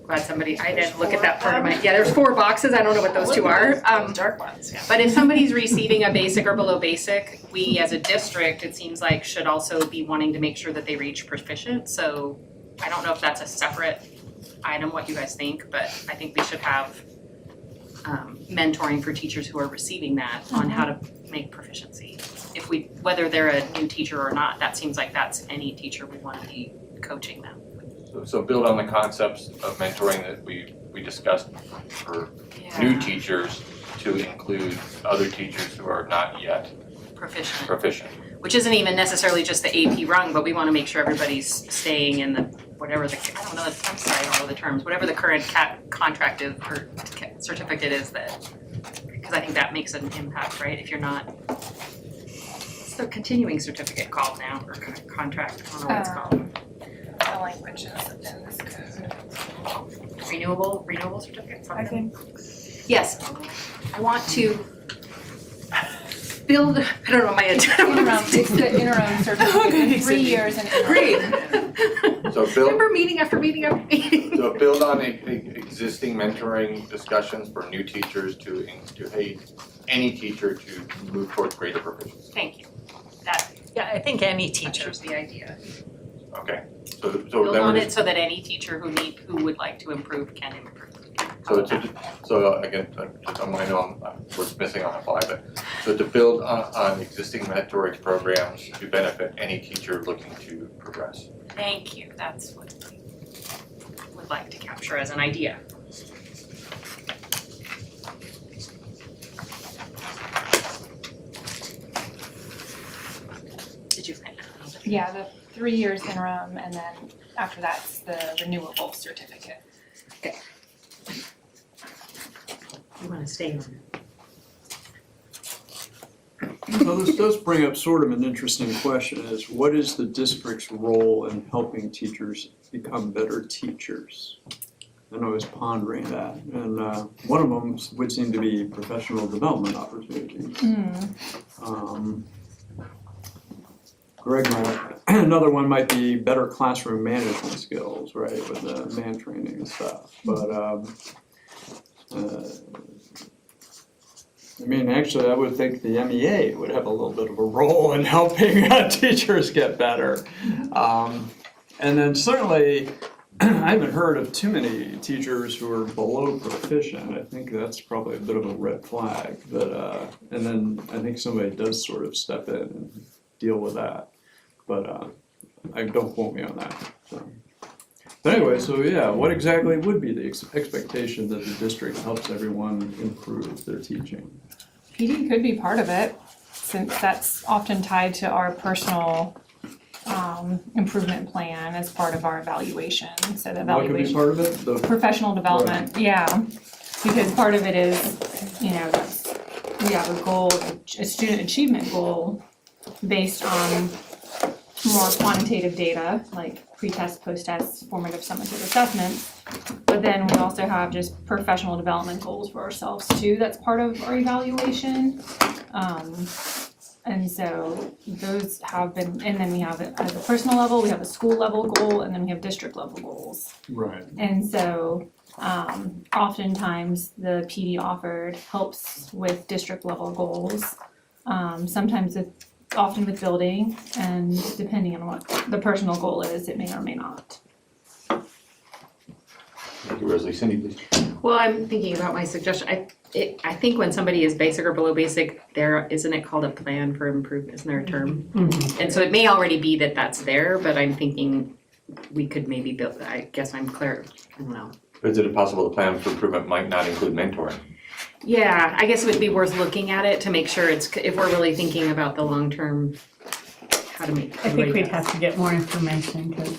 Glad somebody, I didn't look at that part of my, there's 4 boxes, I don't know what those 2 are. Those dark ones, yeah. But if somebody's receiving a basic or below basic, we as a district, it seems like, should also be wanting to make sure that they reach proficient. So I don't know if that's a separate item, what you guys think, but I think we should have mentoring for teachers who are receiving that on how to make proficiency. If we, whether they're a new teacher or not, that seems like that's any teacher we want to be coaching them. So build on the concepts of mentoring that we discussed for new teachers to include other teachers who are not yet proficient. Which isn't even necessarily just the AP rung, but we want to make sure everybody's staying in the, whatever the, I don't know the terms, whatever the current contract is or certificate is that, because I think that makes an impact, right? If you're not, what's the continuing certificate called now, or contract, I don't know what it's called. The language is in this code. Renewable certificate, I something? think. Yes, I want to build, I don't know my Interim, it's the interim certificate, in 3 years and interim. So build, Remember meeting after meeting after meeting? so build on existing mentoring discussions for new teachers to aid any teacher to move towards greater proficiency. Thank you. That Yeah, I think any teacher. captures the idea. Okay, so Build then on we're it so that any teacher who would like to improve can improve. So again, I know we're missing on the fly, but so to build on existing mentoring programs to benefit any teacher looking to progress. Thank you, that's what we would like to capture as an idea. Did you find that? Yeah, 3 years interim, and then after that's the renewable certificate. You wanna stay on it? Well, this does bring up sort of an interesting question, is what is the district's role in helping teachers become better teachers? And I was pondering that, and one of them would seem to be professional development opportunities. Greg might, another one might be better classroom management skills, right, with the man training and stuff, but I mean, actually, I would think the MEA would have a little bit of a role in helping teachers get better. And then certainly, I haven't heard of too many teachers who are below proficient. I think that's probably a bit of a red flag, but, and then I think somebody does sort of step in and deal with that. But don't quote me on that, so. But anyway, so yeah, what exactly would be the expectation that the district helps everyone improve their teaching? PD could be part of it, since that's often tied to our personal improvement plan as part of our evaluation, so the What could be evaluation. part of it? The Professional development, yeah, because part of it is, we have a goal, a student achievement goal based on more quantitative data, like pre-test, post-test, formative, summative assessments. But then we also have just professional development goals for ourselves too, that's part of our evaluation. And so those have been, and then we have it at a personal level, we have a school level goal, and then we have district level goals. Right. And so oftentimes the PD offered helps with district level goals. Sometimes often with building, and depending on what the personal goal is, it may or may not. Thank you, Rosalie. Cindy, please. Well, I'm thinking about my suggestion. I think when somebody is basic or below basic, isn't it called a plan for improvement? Isn't there a term? And so it may already be that that's there, but I'm thinking we could maybe build, I guess I'm clear, I don't know. Is it possible the plan for improvement might not include mentoring? Yeah, I guess it would be worth looking at it to make sure if we're really thinking about the long-term, how to make. I think we'd have to get more information, because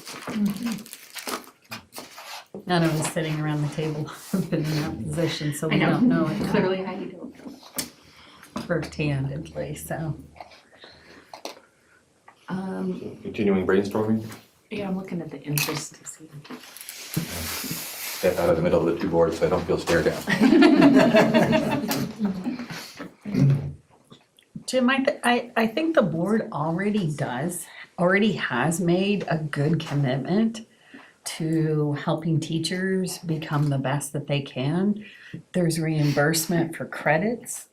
none of us sitting around the table have been in that position, so we don't know it Clearly, Heidi don't. first-handedly, so. Continuing brainstorming? Yeah, I'm looking at the interest to see. Step out of the middle of the two boards so I don't feel stared at. Jim, I think the board already has made a good commitment to helping teachers become the best that they can. There's reimbursement for credits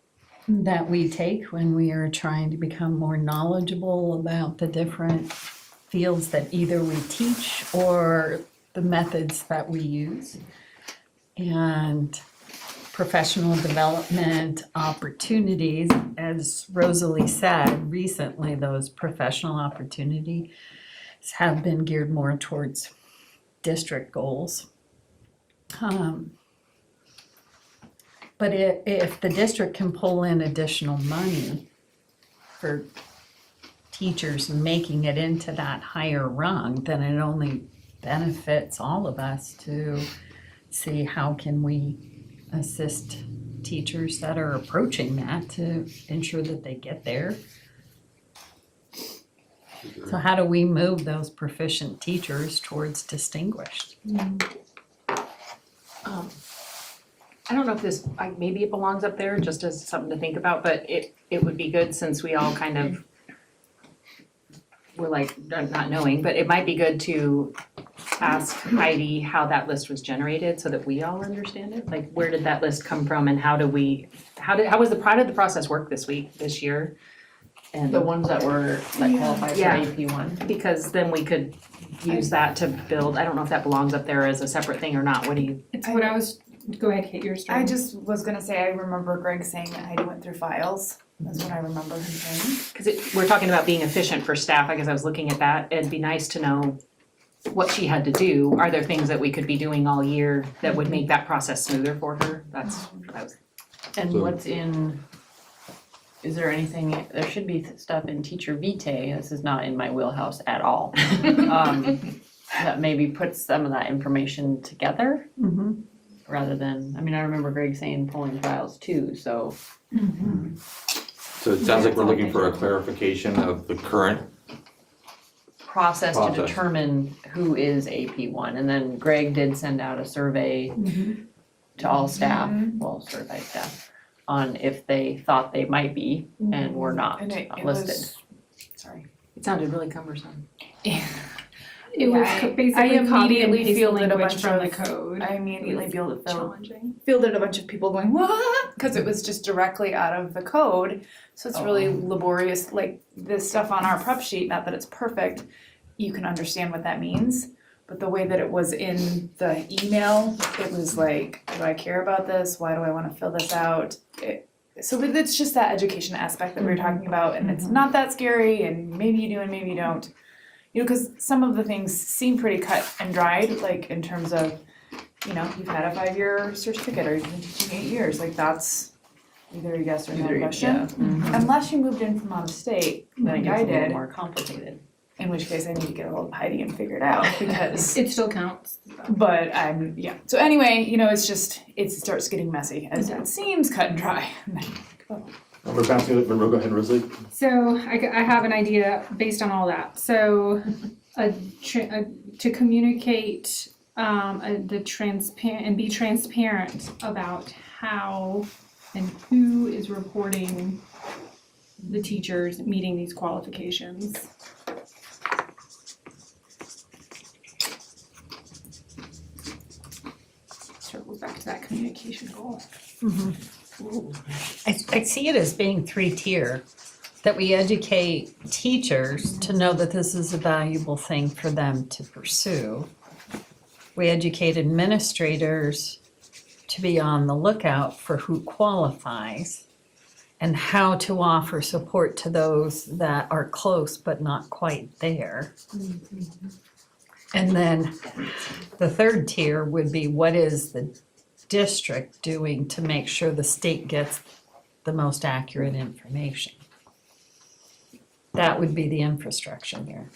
that we take when we are trying to become more knowledgeable about the different fields that either we teach or the methods that we use. And professional development opportunities, as Rosalie said, recently those professional opportunities have been geared more towards district goals. But if the district can pull in additional money for teachers making it into that higher rung, then it only benefits all of us to see how can we assist teachers that are approaching that to ensure that they get there. So how do we move those proficient teachers towards distinguished? I don't know if this, maybe it belongs up there just as something to think about, but it would be good since we all kind of, we're like not knowing, but it might be good to ask Heidi how that list was generated so that we all understand it. Like, where did that list come from and how did the process work this year? And The ones that were, that qualified for Yeah. AP one. because then we could use that to build, I don't know if that belongs up there as a separate thing or not, what do you? It's what I was, go ahead, Kate, your story. I just was gonna say, I remember Greg saying that Heidi went through files, that's what I remember him saying. Because we're talking about being efficient for staff, I guess I was looking at that, it'd be nice to know what she had to do. Are there things that we could be doing all year that would make that process smoother for her? That's what I was. And So- what's in is there anything, there should be stuff in teacher vitae, this is not in my wheelhouse at all. That maybe puts some of that information together rather than, I mean, I remember Greg saying pulling files too, so. So it sounds like we're looking for a clarification of the current. Process to Process. determine who is AP1, and then Greg did send out a survey to all staff, well, certified staff, on if they thought they might be and were not And it listed. was- Sorry. It sounded really cumbersome. It was I basically copy and immediately paste the fielded a language bunch from the of- code. I immediately Challenging. fielded a bunch of people going, what? Because it was just directly out of the code. So it's really laborious, like this stuff on our prep sheet, not that it's perfect, you can understand what that means. But the way that it was in the email, it was like, do I care about this? Why do I want to fill this out? So it's just that education aspect that we were talking about, and it's not that scary, and maybe you do and maybe you don't. You know, because some of the things seem pretty cut and dried, like in terms of, you know, you've had a 5-year certificate or you've been teaching 8 years, like that's either a yes or no question. Unless you moved in from out of state, Then it like I gets a little did, more complicated. in which case I need to get a hold of Heidi and figure it out because, It still counts. but yeah. So anyway, you know, it's just, it starts getting messy as it seems cut and dry. We're bouncing it, go ahead, Rosalie. So I have an idea based on all that. So to communicate the transparent and be transparent about how and who is reporting the teachers meeting these qualifications. Circles back to that communication goal. I see it as being 3-tier, that we educate teachers to know that this is a valuable thing for them to pursue. We educate administrators to be on the lookout for who qualifies and how to offer support to those that are close but not quite there. And then the 3rd tier would be, what is the district doing to make sure the state gets the most accurate information? That would be the infrastructure here.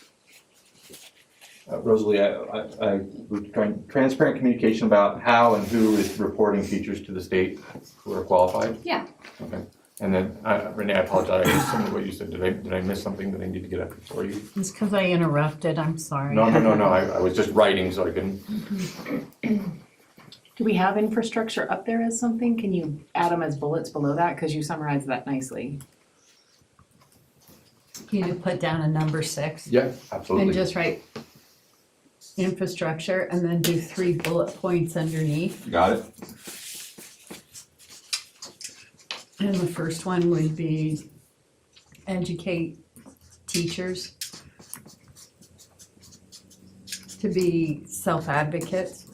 Rosalie, I was trying transparent communication about how and who is reporting teachers to the state who are qualified? Yeah. Okay, and then, Renee, I apologize, I missed some of what you said, did I miss something that I need to get up for you? It's because I interrupted, I'm sorry. No, I was just writing so I can, Do we have infrastructure up there as something? Can you add them as bullets below that? Cause you summarized that nicely. You need to put down a number 6 yeah, and absolutely. just write infrastructure and then do 3 bullet points underneath. Got it? And the first one would be educate teachers to be self-advocates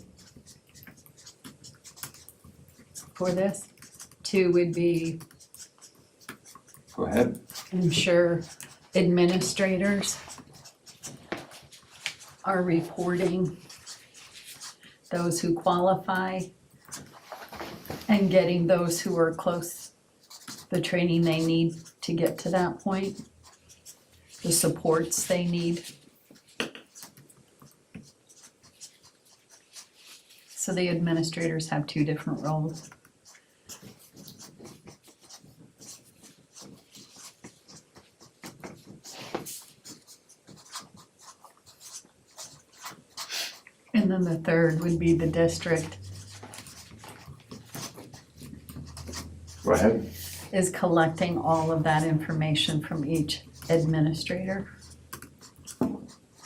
for this. 2 would be Go ahead. ensure administrators are reporting those who qualify and getting those who are close the training they need to get to that point, the supports they need. So the administrators have 2 different roles. And then the 3rd would be the district Go ahead. is collecting all of that information from each administrator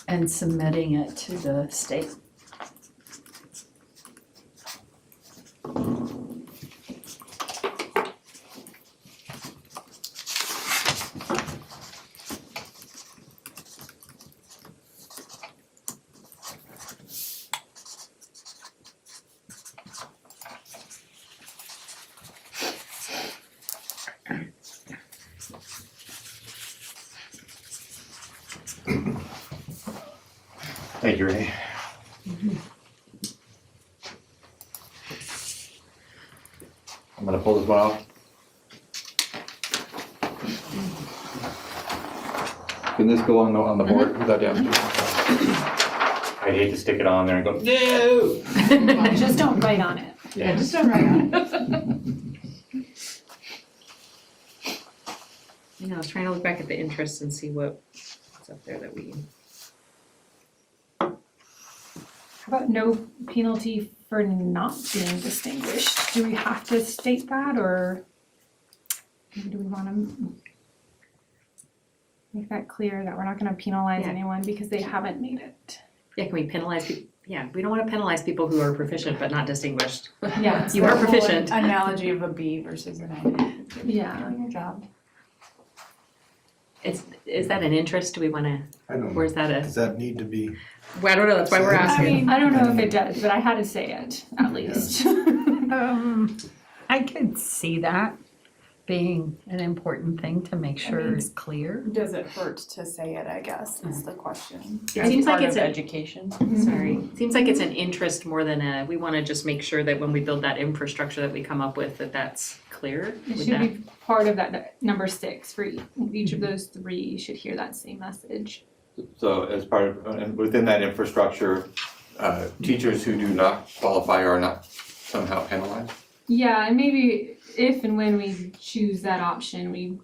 and submitting it to the state. Thank you, Renee. I'm gonna pull this one off. Can this go on the board without damage? I hate to stick it on there and go, no! Just don't write on it. Yeah, just don't write on it. You know, I was trying to look back at the interest and see what's up there that we. How about no penalty for not being distinguished? Do we have to state that, or do we wanna make that clear that we're not gonna penalize Yeah. anyone because they haven't made it? Yeah, can we penalize people? Yeah, we don't wanna penalize people who are proficient but not distinguished. Yeah, You are proficient. Analogy of a B versus an A. yeah. Doing your job. Is that an interest? Do we wanna, I don't know, where's that a, does that need to be? well, I don't know, that's why we're I asking. mean- I don't know if it does, but I had to say it, at least. I could see that being an important thing to make sure mean- is clear. Does it hurt to say it, I guess, is the question. It seems like it's Part a, of education. sorry, seems like it's an interest more than a, we wanna just make sure that when we build that infrastructure that we come up with, that that's clear. It Would should that- be part of that number 6 for each of those 3, you should hear that same message. So as part of, and within that infrastructure, teachers who do not qualify are not somehow penalized? Yeah, and maybe if and when we choose that option, we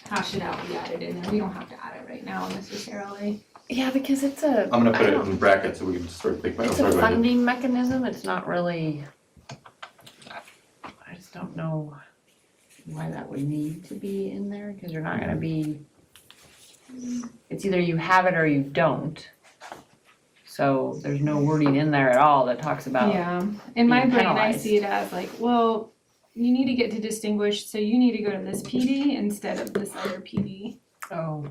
hash it out, we add it in there, we don't have to add it right now necessarily. Yeah, because it's a, I'm gonna put it in brackets so we can sort of think about it. it's a funding mechanism, it's not really, I just don't know why that would need to be in there, because you're not gonna be, it's either you have it or you don't. So there's no wording in there at all that talks about, Yeah, in my being brain, I penalized. see it as like, well, you need to get to distinguished, so you need to go to this PD instead of this other PD. oh,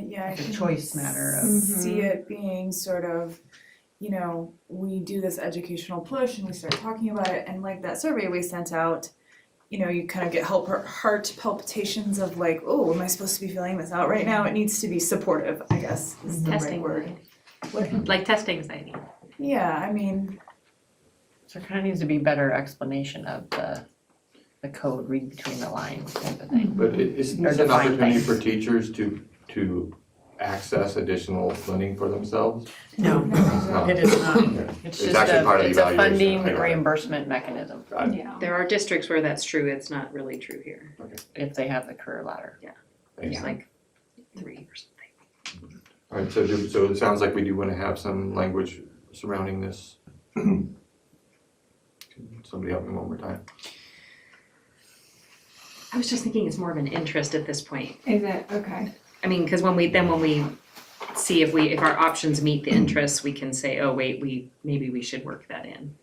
Yeah, I it's a can choice matter of, see it being sort of, you know, we do this educational push and we start talking about it, and like that survey we sent out, you know, you kind of get heart palpitations of like, oh, am I supposed to be filling this out right now? It needs to be supportive, I guess, is the right Testing. word. Like test anxiety. Yeah, I mean, so there kind of needs to be better explanation of the code, read between the lines type of thing. But isn't Or this an define opportunity things. for teachers to access additional funding for themselves? No, No. it is not. It's It's just actually part of the it's a evaluation. funding I got it. reimbursement mechanism Got it. Yeah. There are districts where that's true, it's not really true here. if they have the career ladder. Thanks. It's like 3 or something. All right, so it sounds like we do wanna have some language surrounding this. Can somebody help me one more time? I was just thinking it's more of an interest at this point. Is it, okay. I mean, cause when we see if our options meet the interests, we can say, oh, wait, maybe we should work that in.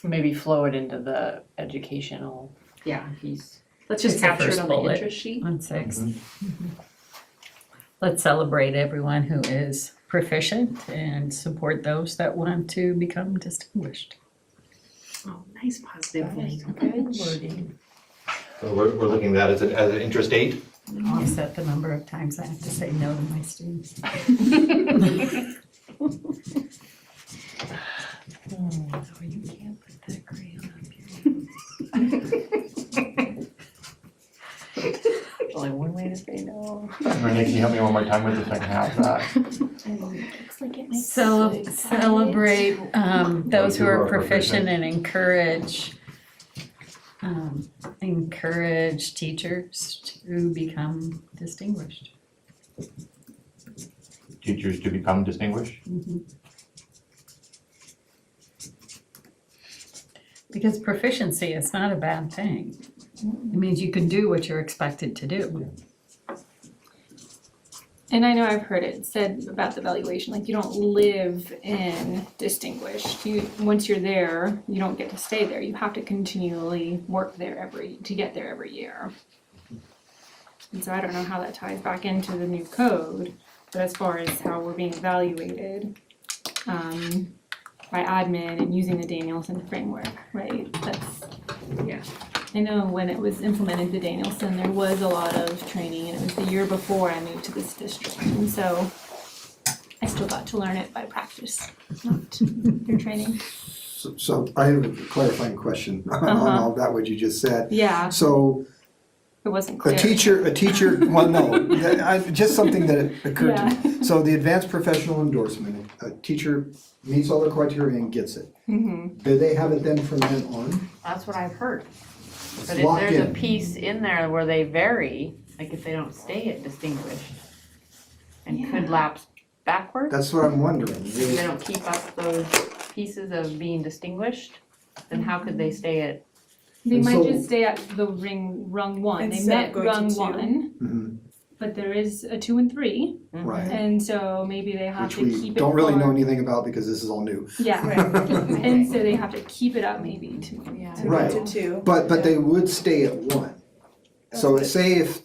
Maybe flow it into the educational Yeah. piece. Let's just It's the capture it first on the bullet. interest sheet. On 6. Let's celebrate everyone who is proficient and support those that want to become distinguished. Oh, nice positive language. Good wording. So we're looking at that as an interest 8? Offset the number of times I have to say no to my students. Oh, you can't put that crayon up here. Only one way to say no. Renee, can you help me one more time with the second half of that? Looks like it makes Celebrate those who are proficient and encourage teachers to become distinguished. Teachers to become distinguished? Because proficiency is not a bad thing. It means you can do what you're expected to do. And I know I've heard it said about the evaluation, like you don't live in distinguished. Once you're there, you don't get to stay there. You have to continually work there to get there every year. And so I don't know how that ties back into the new code, but as far as how we're being evaluated, by admin and using the Danielson framework, right? I know when it was implemented, the Danielson, there was a lot of training, and it was the year before I moved to this district, and so I still got to learn it by practice, not through training. So I have a clarifying question on all that, what you just said. Yeah, So It wasn't A clear. teacher, well, no, just something that occurred to me. So the advanced professional endorsement, a teacher meets all the criteria and gets it. Mm-hmm. Do they have it then from then on? That's what I've heard. It's But if locked there's a in. piece in there where they vary, like if they don't stay at distinguished and could lapse backwards, That's what I'm wondering. if they don't keep up those pieces of being distinguished, then how could they stay at? They And might so- just stay at the rung one. They Instead of met going to rung 2. one, Mhm, but there is a 2 and 3, Right, and so maybe they have which to keep we it don't really for- know anything about because this is all new. Yeah, and so they have to keep it up maybe to. Yeah. to Right. go. To 2. But they would stay at 1. So That's say if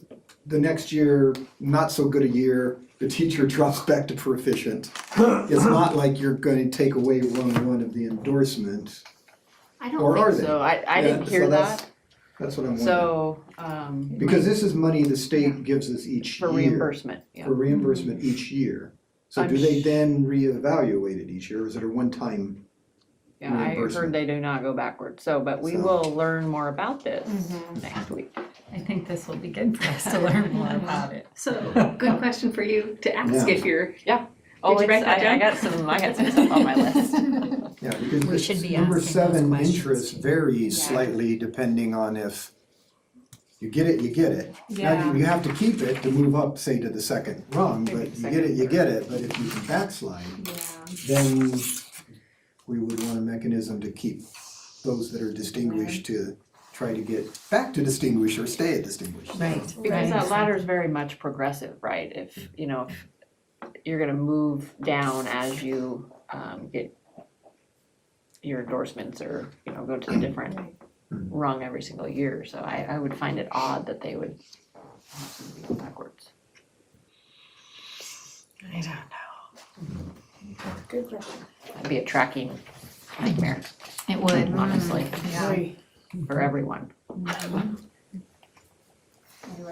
the next year, not so good a year, the teacher drops back to proficient, it's not like you're gonna take away rung 1 of the endorsement. I Or don't are think they? so, I Yeah, didn't hear so that's- that, That's what I'm wondering. so, Because this is money the state gives us each year. for reimbursement, yeah. For reimbursement each year. So I'm do they sh- then reevaluate it each year, or is it a one-time? Yeah, I reimbursement? heard they do not go backwards, so, but we So- will learn more about this Mhm. next week. I think this will be good for us to learn more about it. So, good question for you to ask Yeah. if you're, Oh, Did you write it's- that I down? got some stuff on my list. Yeah, because We should this be number asking those 7 questions. interest varies Yeah. slightly depending on if you get it, you get it. Now, Yeah. you have to keep it to move up, say, to the second rung, Maybe but the you get it, but if you can backslide, then we would want a mechanism to keep those that are distinguished to try to get back to distinguished or stay at distinguished. Right, Because that ladder is very much progressive, right? If, if you're gonna move down as you get your endorsements or, go to a different rung every single year. So I would find it odd that they would go backwards. I don't know. Good question. That'd be a tracking nightmare, It would. honestly, Right. for everyone.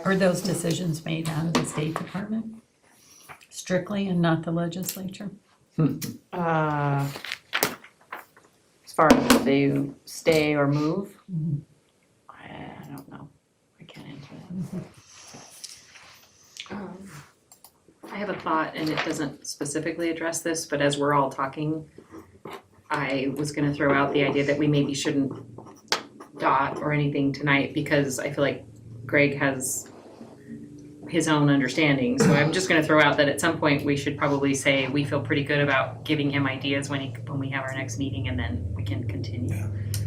Are those decisions made out of the State Department? Strictly and not the legislature? As far as if they stay or move, I don't know. I can't answer that. I have a thought, and it doesn't specifically address this, but as we're all talking, I was gonna throw out the idea that we maybe shouldn't dot or anything tonight, because I feel like Greg has his own understanding, so I'm just gonna throw out that at some point, we should probably say we feel pretty good about giving him ideas when we have our next meeting, and then we can continue.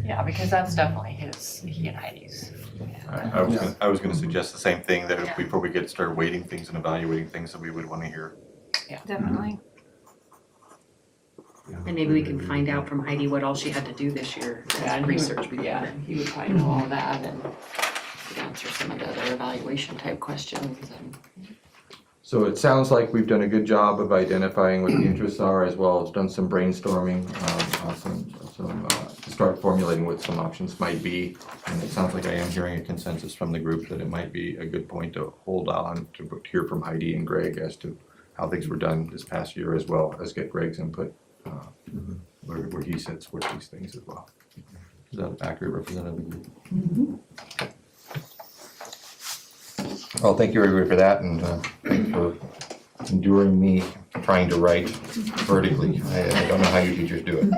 Yeah, because that's definitely he and Heidi's. I was gonna suggest the same thing, that if before we get started weighting things and evaluating things, that we would wanna hear. Definitely. And maybe we can find out from Heidi what all she had to do this year as research we did. Yeah, he would probably know all that and could answer some of the other evaluation type questions and. So it sounds like we've done a good job of identifying what the interests are, as well as done some brainstorming, on to start formulating what some options might be. And it sounds like I am hearing a consensus from the group that it might be a good point to hold on to hear from Heidi and Greg as to how things were done this past year, as well as get Greg's input, where he sits with these things as well. Is that accurate, Representative? Well, thank you everybody for that, and thanks for enduring me trying to write vertically. I don't know how you teachers do it.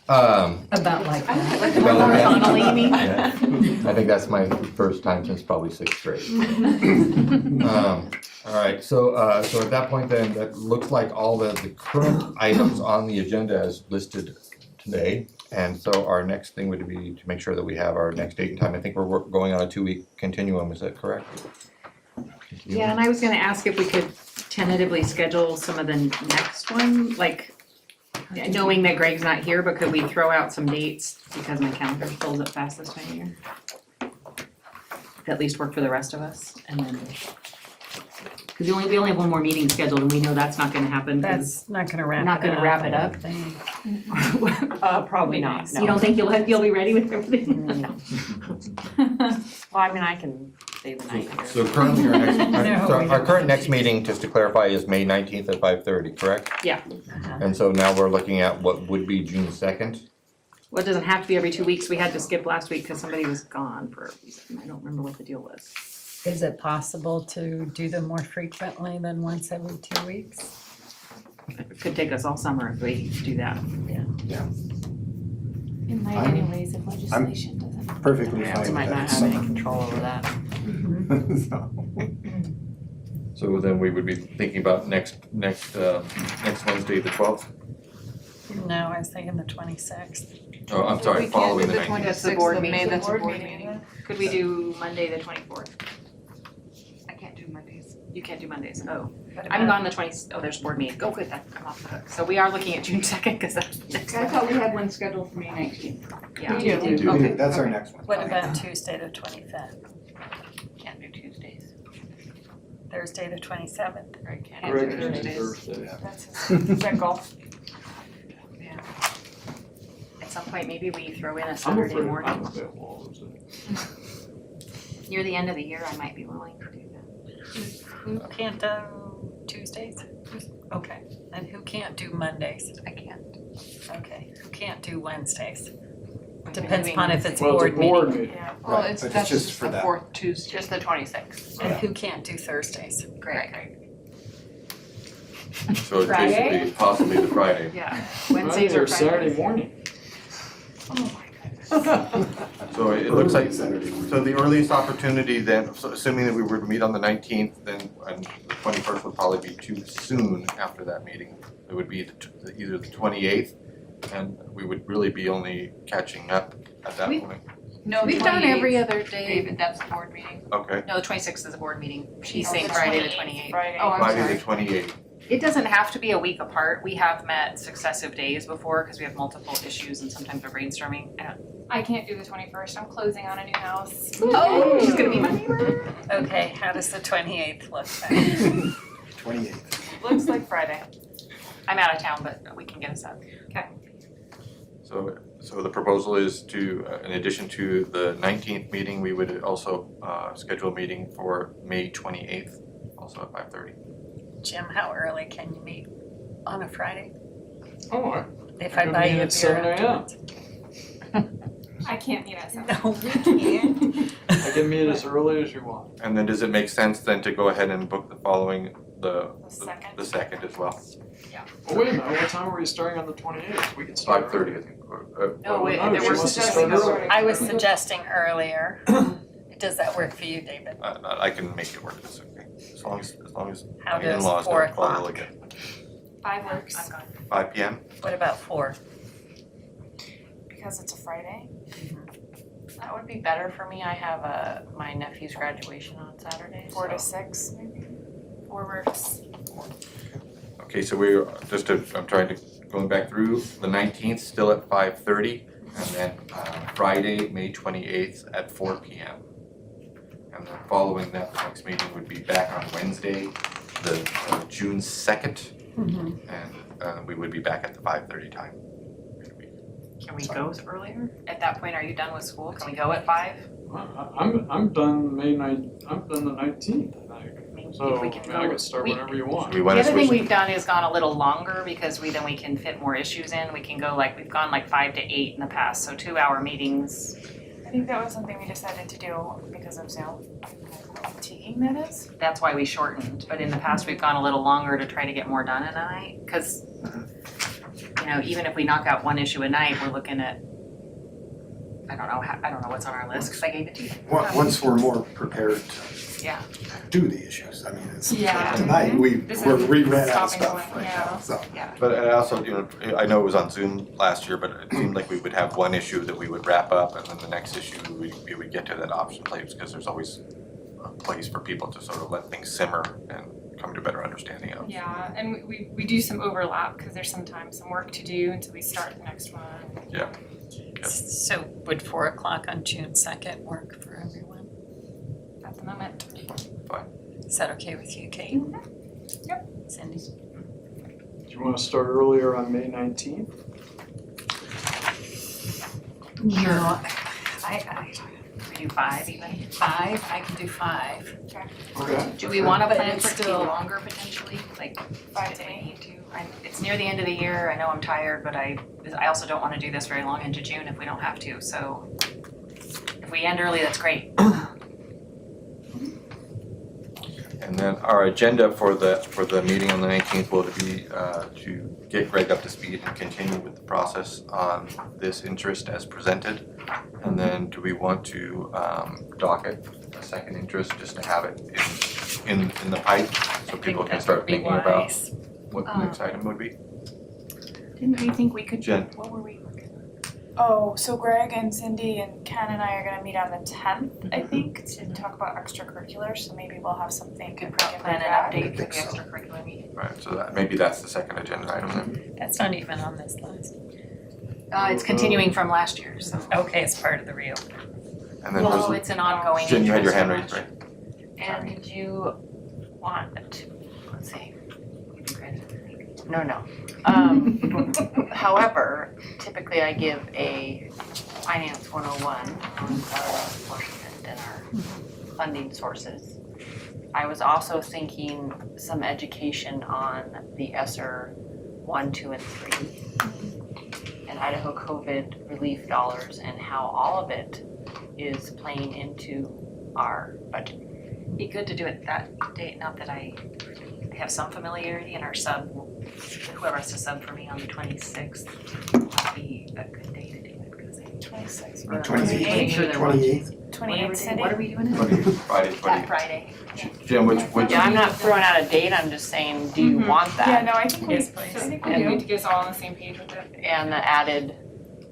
About like that. horizontally, you mean? Yeah. I think that's my first time since probably 6th grade. All right, so at that point then, that looks like all the current items on the agenda as listed today. And so our next thing would be to make sure that we have our next date and time. I think we're going on a 2-week continuum, is that correct? Yeah, and I was gonna ask if we could tentatively schedule some of the next one, like, knowing that Greg's not here, but could we throw out some dates, because my calendar fills up fast this time of year? At least work for the rest of us, and then, cause we only have one more meeting scheduled, and we know that's not gonna happen, 'cause That's not gonna wrap it up. Not gonna wrap it I up? don't think. Probably not, no. you don't think you'll be ready with everything? No. Well, I mean, I can stay the night here. So currently our next, No, so we our don't. current next meeting, just to clarify, is May 19th at 5:30, correct? Yeah. And so now we're looking at what would be June 2nd. Well, it doesn't have to be every 2 weeks. We had to skip last week because somebody was gone for a reason. I don't remember what the deal was. Is it possible to do them more frequently than once every 2 weeks? It could take us all summer if we do that. It might I'm- anyways if legislation doesn't. Perfectly fine We with might that. not have any control over that. So, So then we would be thinking about next Wednesday, the 12th? No, I was thinking the 26th. Oh, I'm sorry, following the 19th. That's the board meeting. That's a board meeting. Could we do Monday, the 24th? I can't do Mondays. You can't do Mondays. Oh, What I'm about- gone the 20th. Oh, there's board meeting. Go good, then. I'm off the hook. So we are looking at June 2nd because that's next I month. thought we had one scheduled for May 19th. Yeah. we do, Okay. that's our next one. What about Tuesday the 25th, Can't do Tuesdays. Thursday the 27th? Right, can't do Greg Thursdays. Thursday. That's his, that golf. At some point, maybe we throw in a I'm Saturday afraid morning. I'm available, is it? Near the end of the year, I might be willing to do that. Who can't do Tuesdays? Okay, and who can't do Mondays? I can't. Okay, who can't do Wednesdays? We've been Depends doing upon if it's Well, board it's a board meeting. meeting. Yeah, well, Right, it's, but it's that's just just for the that. fourth Tuesday. Just the 26th. And who can't do Thursdays? Great. So it's Friday? basically possibly the Friday. Yeah. Wednesdays or Saturday Fridays. morning. Oh my goodness. So it looks like, Saturday morning. so the earliest opportunity then, so assuming that we were to meet on the 19th, then and the 21st would probably be too soon after that meeting. It would be either the 28th, and we would really be only catching up at that point. No, We've done 28th. every other day. David, that's the board meeting. Okay, No, the 26th is a board meeting. She's Oh, saying the Friday the 28th. 28th. Friday. Oh, I'm Friday sorry. the 28th. It doesn't have to be a week apart. We have met successive days before because we have multiple issues and sometimes we're brainstorming. I can't do the 21st. I'm closing on a new house. Oh, she's gonna be my neighbor. Okay, how does the 28th look then? 28th. Looks like Friday. I'm out of town, but we can get us up. So the proposal is to, in addition to the 19th meeting, we would also schedule a meeting for May 28th, also at 5:30. Jim, how early can you meet on a Friday? Oh, If I I could buy meet you a at 7 beer a.m. afterwards. I can't meet at 7. No, we can't. I can meet as early as you want. And then does it make sense then to go ahead and book the following, The second. the second as well? Oh, wait a minute, what time are we starting on the 28th? We can start 5:30, I early. think. Oh, wait, no, there she were wants to suggesting start earlier. early. I was suggesting earlier. Does that work for you, David? I can make it work, it's okay, as long as How my does in-laws 4 don't fall o'clock? again. 5 works. I'm gone. 5 p.m.? What about 4? Because it's a Friday. That would be better for me. I have my nephew's graduation on Saturday. 4 to so- 6 maybe. 4 works. Okay, so I'm trying to, going back through, the 19th still at 5:30, and then Friday, May 28th at 4 p.m. And then following that, the next meeting would be back on Wednesday, the June 2nd, and we would be back at the 5:30 time. Can we go earlier? At that point, are you done with school? Can we go at 5? I'm done May 9th, I'm done the 19th, I think. So, If we I can mean, I go- can start we- whenever you want. We The wanna other thing switch, we've done is gone a little longer because then we can fit more issues in. We can go we've gone 5 to 8 in the past, so 2-hour meetings. I think that was something we decided to do because of Zoom. Fatiguing that is. That's why we shortened, but in the past, we've gone a little longer to try to get more done in a night. Cause, even if we knock out one issue a night, we're looking at, I don't know what's on our list, cause I gave it to you. Once we're more prepared to Yeah. do the issues, I mean, it's, Yeah. tonight, This we're is re-ran out of stopping stuff going, right yeah. now, so. but I also, I know it was on Zoom last year, but it seemed like we would have one issue that we would wrap up, and then the next issue, we would get to that option place, because there's always a place for people to sort of let things simmer and come to better understanding of. Yeah, and we do some overlap because there's sometimes some work to do until we start the next one. So would 4 o'clock on June 2nd work for everyone? At the moment. Is that okay with you, Kate? Yep. Cindy? Do you wanna start earlier on May 19th? No, I We do 5 even. 5, I can do 5. Okay. Do we wanna But plan it's for it to be still- longer potentially, 5 to 8. it's near the end of the year, I know I'm tired, but I also don't wanna do this very long into June if we don't have to, so if we end early, that's great. And then our agenda for the meeting on the 19th will be to get Greg up to speed and continue with the process on this interest as presented. And then do we want to docket a second interest just to have it in the pipe so people can start thinking about what the next item would be? Didn't we think we could, Jen? what were we? Oh, so Greg and Cindy and Ken and I are gonna meet on the 10th, I think, to talk about extracurriculars, so maybe we'll have something to Plan bring an back. update for the think so. extracurricular meeting. Right, so maybe that's the second agenda item then. That's not even on this list. It's continuing from last year, so. Okay, it's part of the real. And then Well, it's an ongoing Jen, you had your hand interest. raised, right? And did you want to, let's see, no. However, typically I give a finance 101 on apportionment and our funding sources. I was also thinking some education on the ESSER 1, 2, and 3 and Idaho COVID relief dollars and how all of it is playing into our budget. Be good to do it that date, not that I have some familiarity and our sub, whoever has to sub for me on the 26th, would be a good day to do it, because I. 26th. Or 28th. make sure they're 28th. 28th, Cindy? What are we doing? Friday, That Friday. Jen, which Yeah, I'm not throwing out a date, I'm just saying, do you want Yeah, that? no, I think we, Yes, please. I think we And do. Need to get us all on the same page with it. And the added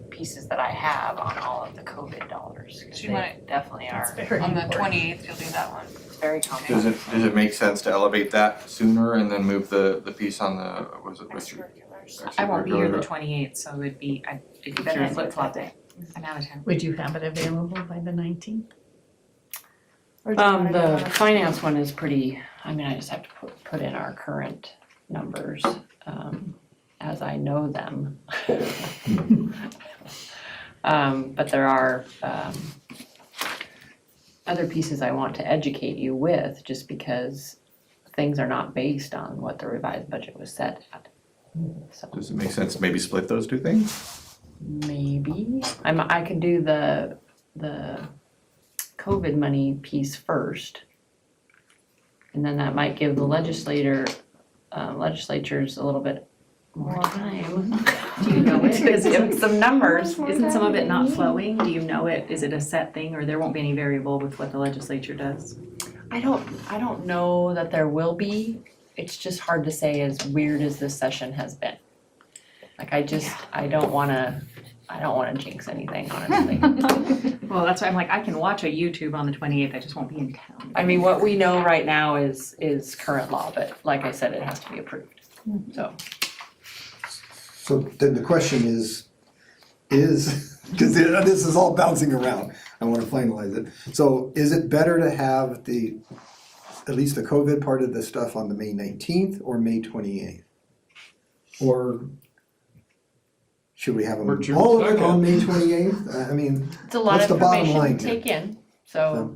pieces that I have on all of the COVID dollars, 'cause Do you want they definitely are, On the 28th, you'll do that one. it's very common. does it make sense to elevate that sooner and then move the piece on the, was it, what's your? Extracurriculars. I won't be here the extracurricular? 28th, so it'd be better to flip flop it. I'm out of town. Would you have it available by the 19th? Or do you wanna do The it on finance one is pretty, I mean, I just have to put in our current numbers, as I know them. But there are, other pieces I want to educate you with, just because things are not based on what the revised budget was set at. So Does it make sense to maybe split those two things? maybe, I could do the COVID money piece first. And then that might give the legislators a little bit more time. Do you know it? To give some numbers. Isn't some of it not flowing? Do you know it? Is it a set thing or there won't be any variable with what the legislature does? I don't know that there will be. It's just hard to say, as weird as this session has been. Like I don't wanna jinx anything, honestly. Well, that's why I'm like, I can watch a YouTube on the 28th, I just won't be in town. I mean, what we know right now is current law, but like I said, it has to be approved, so. So then the question is, because this is all bouncing around, I wanna finalize it. So is it better to have at least the COVID part of the stuff on the May 19th or May 28th? Or should we have them Or June all of it 2nd. on May 28th? I mean, It's a lot What's of the bottom information line to here? take in, so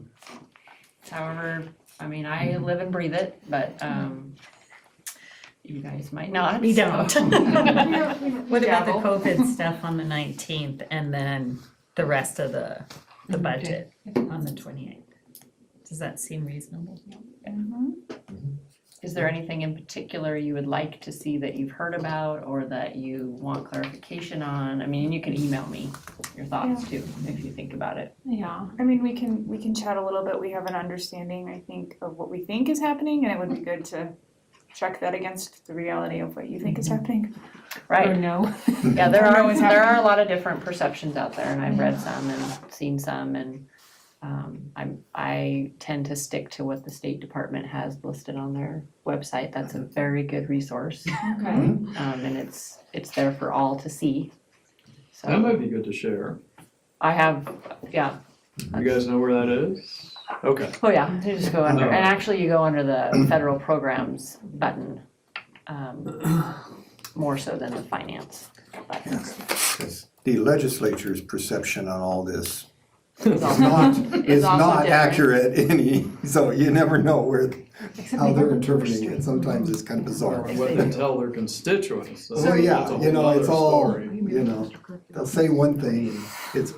however, I mean, I live and breathe it, but you guys might not. We don't. so. What about the Dabble. COVID stuff on the 19th and then the rest of the budget on the 28th? Does that seem reasonable? Is there anything in particular you would like to see that you've heard about or that you want clarification on? I mean, you can email me your thoughts too, if you think about it. Yeah. I mean, we can chat a little bit. We have an understanding, I think, of what we think is happening, and it would be good to check that against the reality of what you think is happening. Or Right, no. yeah, there Or know are, what's there are happening. a lot of different perceptions out there and I've read some and seen some and I tend to stick to what the State Department has listed on their website. That's a very good resource. Okay. And it's there for all to see. That So might be good to share. I have, yeah, You guys know where that is? Okay. oh yeah, you just go under, No. and actually you go under the federal programs button, more so than the finance button. because the legislature's perception on all this is not, is also not different. accurate any, so you never know how they're interpreting it. Sometimes it's kind of bizarre. Or what they tell their constituents. So So yeah, that's a you know, whole it's other all, story. you know, they'll say one thing and it's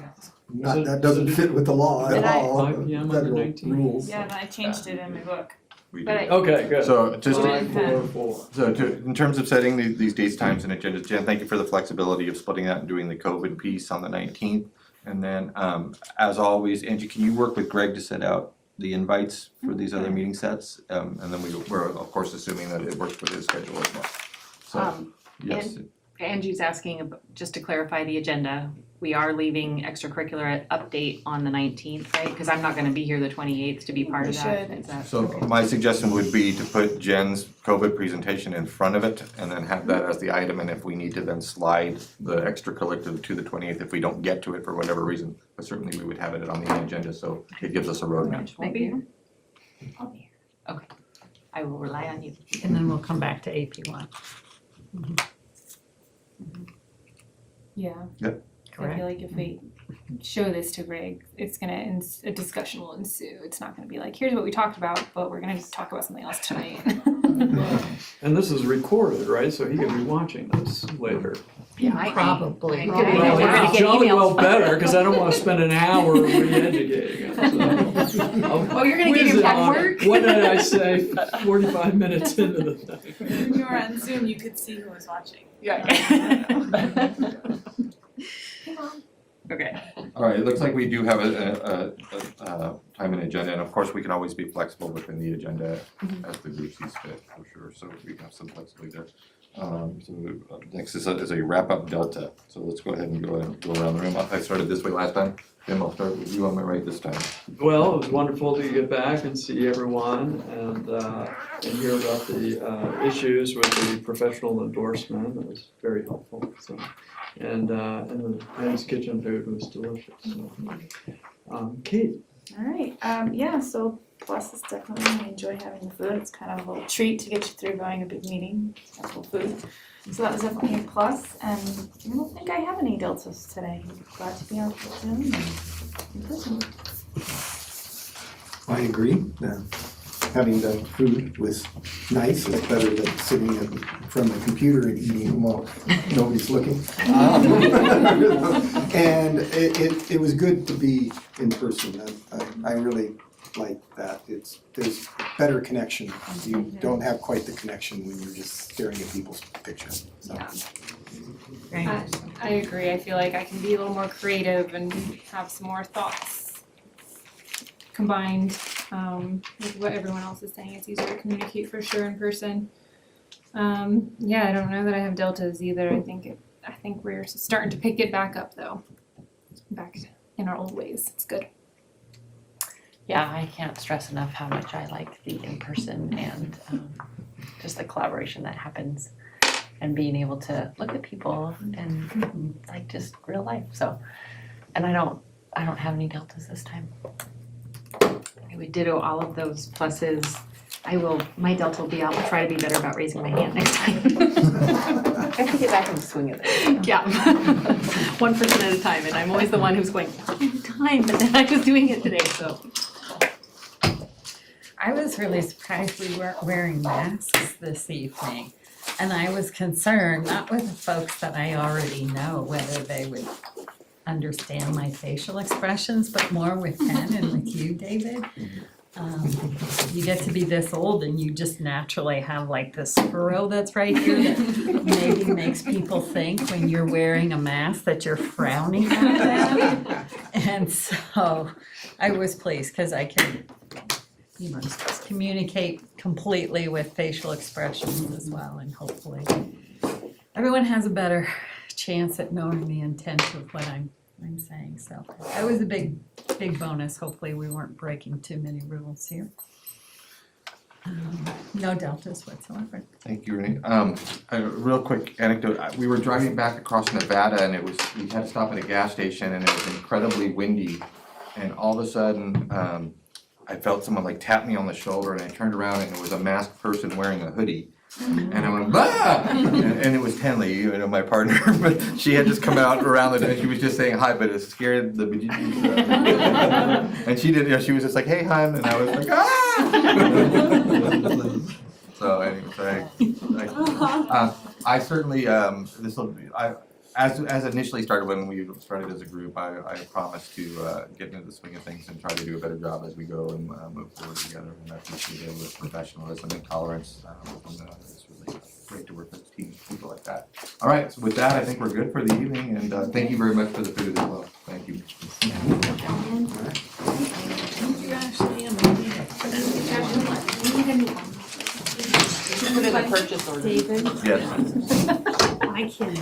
not, So- that doesn't so fit with the law at And I- all, 5 p.m. on the federal 19th. rules. Yeah, and I changed it in my book. We But do. Okay, good. So just to 5-4-4. So in terms of setting these dates, times, and agendas, Jen, thank you for the flexibility of splitting that and doing the COVID piece on the 19th. And then, as always, Angie, can you work with Greg to set out the invites for these other meeting sets? And then we're of course assuming that it works with his schedule as well. So, yes, Angie's asking, just to clarify the agenda, we are leaving extracurricular update on the 19th, right? Because I'm not gonna be here the 28th to be part of We that. should. Is that- so my suggestion would be to put Jen's COVID presentation in front of it and then have that as the item, and if we need to then slide the extracurricular to the 28th if we don't get to it for whatever reason, but certainly we would have it on the agenda, so it gives us a roadmap. Rich won't be here? I'll be here. Okay. I will rely on you. And then we'll come back to AP1. Yeah. Yep. I feel like if we show this to Greg, it's gonna, a discussion will ensue. It's not gonna be like, here's what we talked about, but we're gonna talk about something else tonight. And this is recorded, right? So he could be watching this later. Probably. Could be. Well, We're gonna get jolly emails. well better, because I don't want to spend an hour re-educating him, so. Oh, you're gonna give him homework? What did I say 45 minutes into the thing? When you were on Zoom, you could see who was watching. Okay. All right, it looks like we do have a time and agenda, and of course, we can always be flexible within the agenda as the group sees fit, for sure, so we have some flexibility there. So next is a wrap-up Delta, so let's go ahead and go around the room. I started this way last time, Jim, I'll start with you on my right this time. Well, it was wonderful to get back and see everyone and hear about the issues with the professional endorsement. It was very helpful, so. And the Anne's kitchen food was delicious, so. Kate? All right, yeah, so plus is definitely, I enjoy having the food, it's kind of a little treat to get you through going a big meeting, special food. So that was definitely a plus, and I don't think I have any deltas today, glad to be on Zoom and in person. I agree, having the food was nice, it's better than sitting in front of the computer and eating while nobody's looking. And it was good to be in person, I really like that, there's better connection. You don't have quite the connection when you're just staring at people's pictures, so. I agree. I feel like I can be a little more creative and have some more thoughts combined with what everyone else is saying. It's easier to communicate for sure in person. Yeah, I don't know that I have deltas either. I think we're starting to pick it back up though. Back in our old ways. It's good. Yeah, I can't stress enough how much I like the in-person and just the collaboration that happens and being able to look at people and like just real life, so. And I don't have any deltas this time. I would ditto all of those pluses. My delta will be, I'll try to be better about raising my hand next time. I have to get back in the swing of it. Yeah. One person at a time, and I'm always the one who's going, time, but then I was doing it today, so. I was really surprised we weren't wearing masks this evening. And I was concerned, not with the folks that I already know, whether they would understand my facial expressions, but more with Ken and with you, David. You get to be this old and you just naturally have like this furrow that's right here that maybe makes people think when you're wearing a mask that you're frowning at them. And so I was pleased because I can, just communicate completely with facial expressions as well, and hopefully everyone has a better chance at knowing the intent of what I'm saying. So that was a big bonus. Hopefully we weren't breaking too many rules here. No deltas whatsoever. Thank you, Renee. A real quick anecdote, we were driving back across Nevada and we had to stop at a gas station and it was incredibly windy. And all of a sudden, I felt someone like tap me on the shoulder and I turned around and it was a masked person wearing a hoodie. And I went, ah! And it was Tenley, you know, my partner, but she had just come out around the, and she was just saying hi, but it scared the bejesus out of me. And she did, you know, she was just like, hey, hon, and I was like, ah! So anyway, I certainly, as initially started when we started as a group, I promised to get into the swing of things and try to do a better job as we go and move forward together. And that's what we did with professionalism and tolerance. It's really great to work with teams, people like that. All right, so with that, I think we're good for the evening, and thank you very much for the food as well. Thank you. Put in a purchase order. David, Yes. I cannot.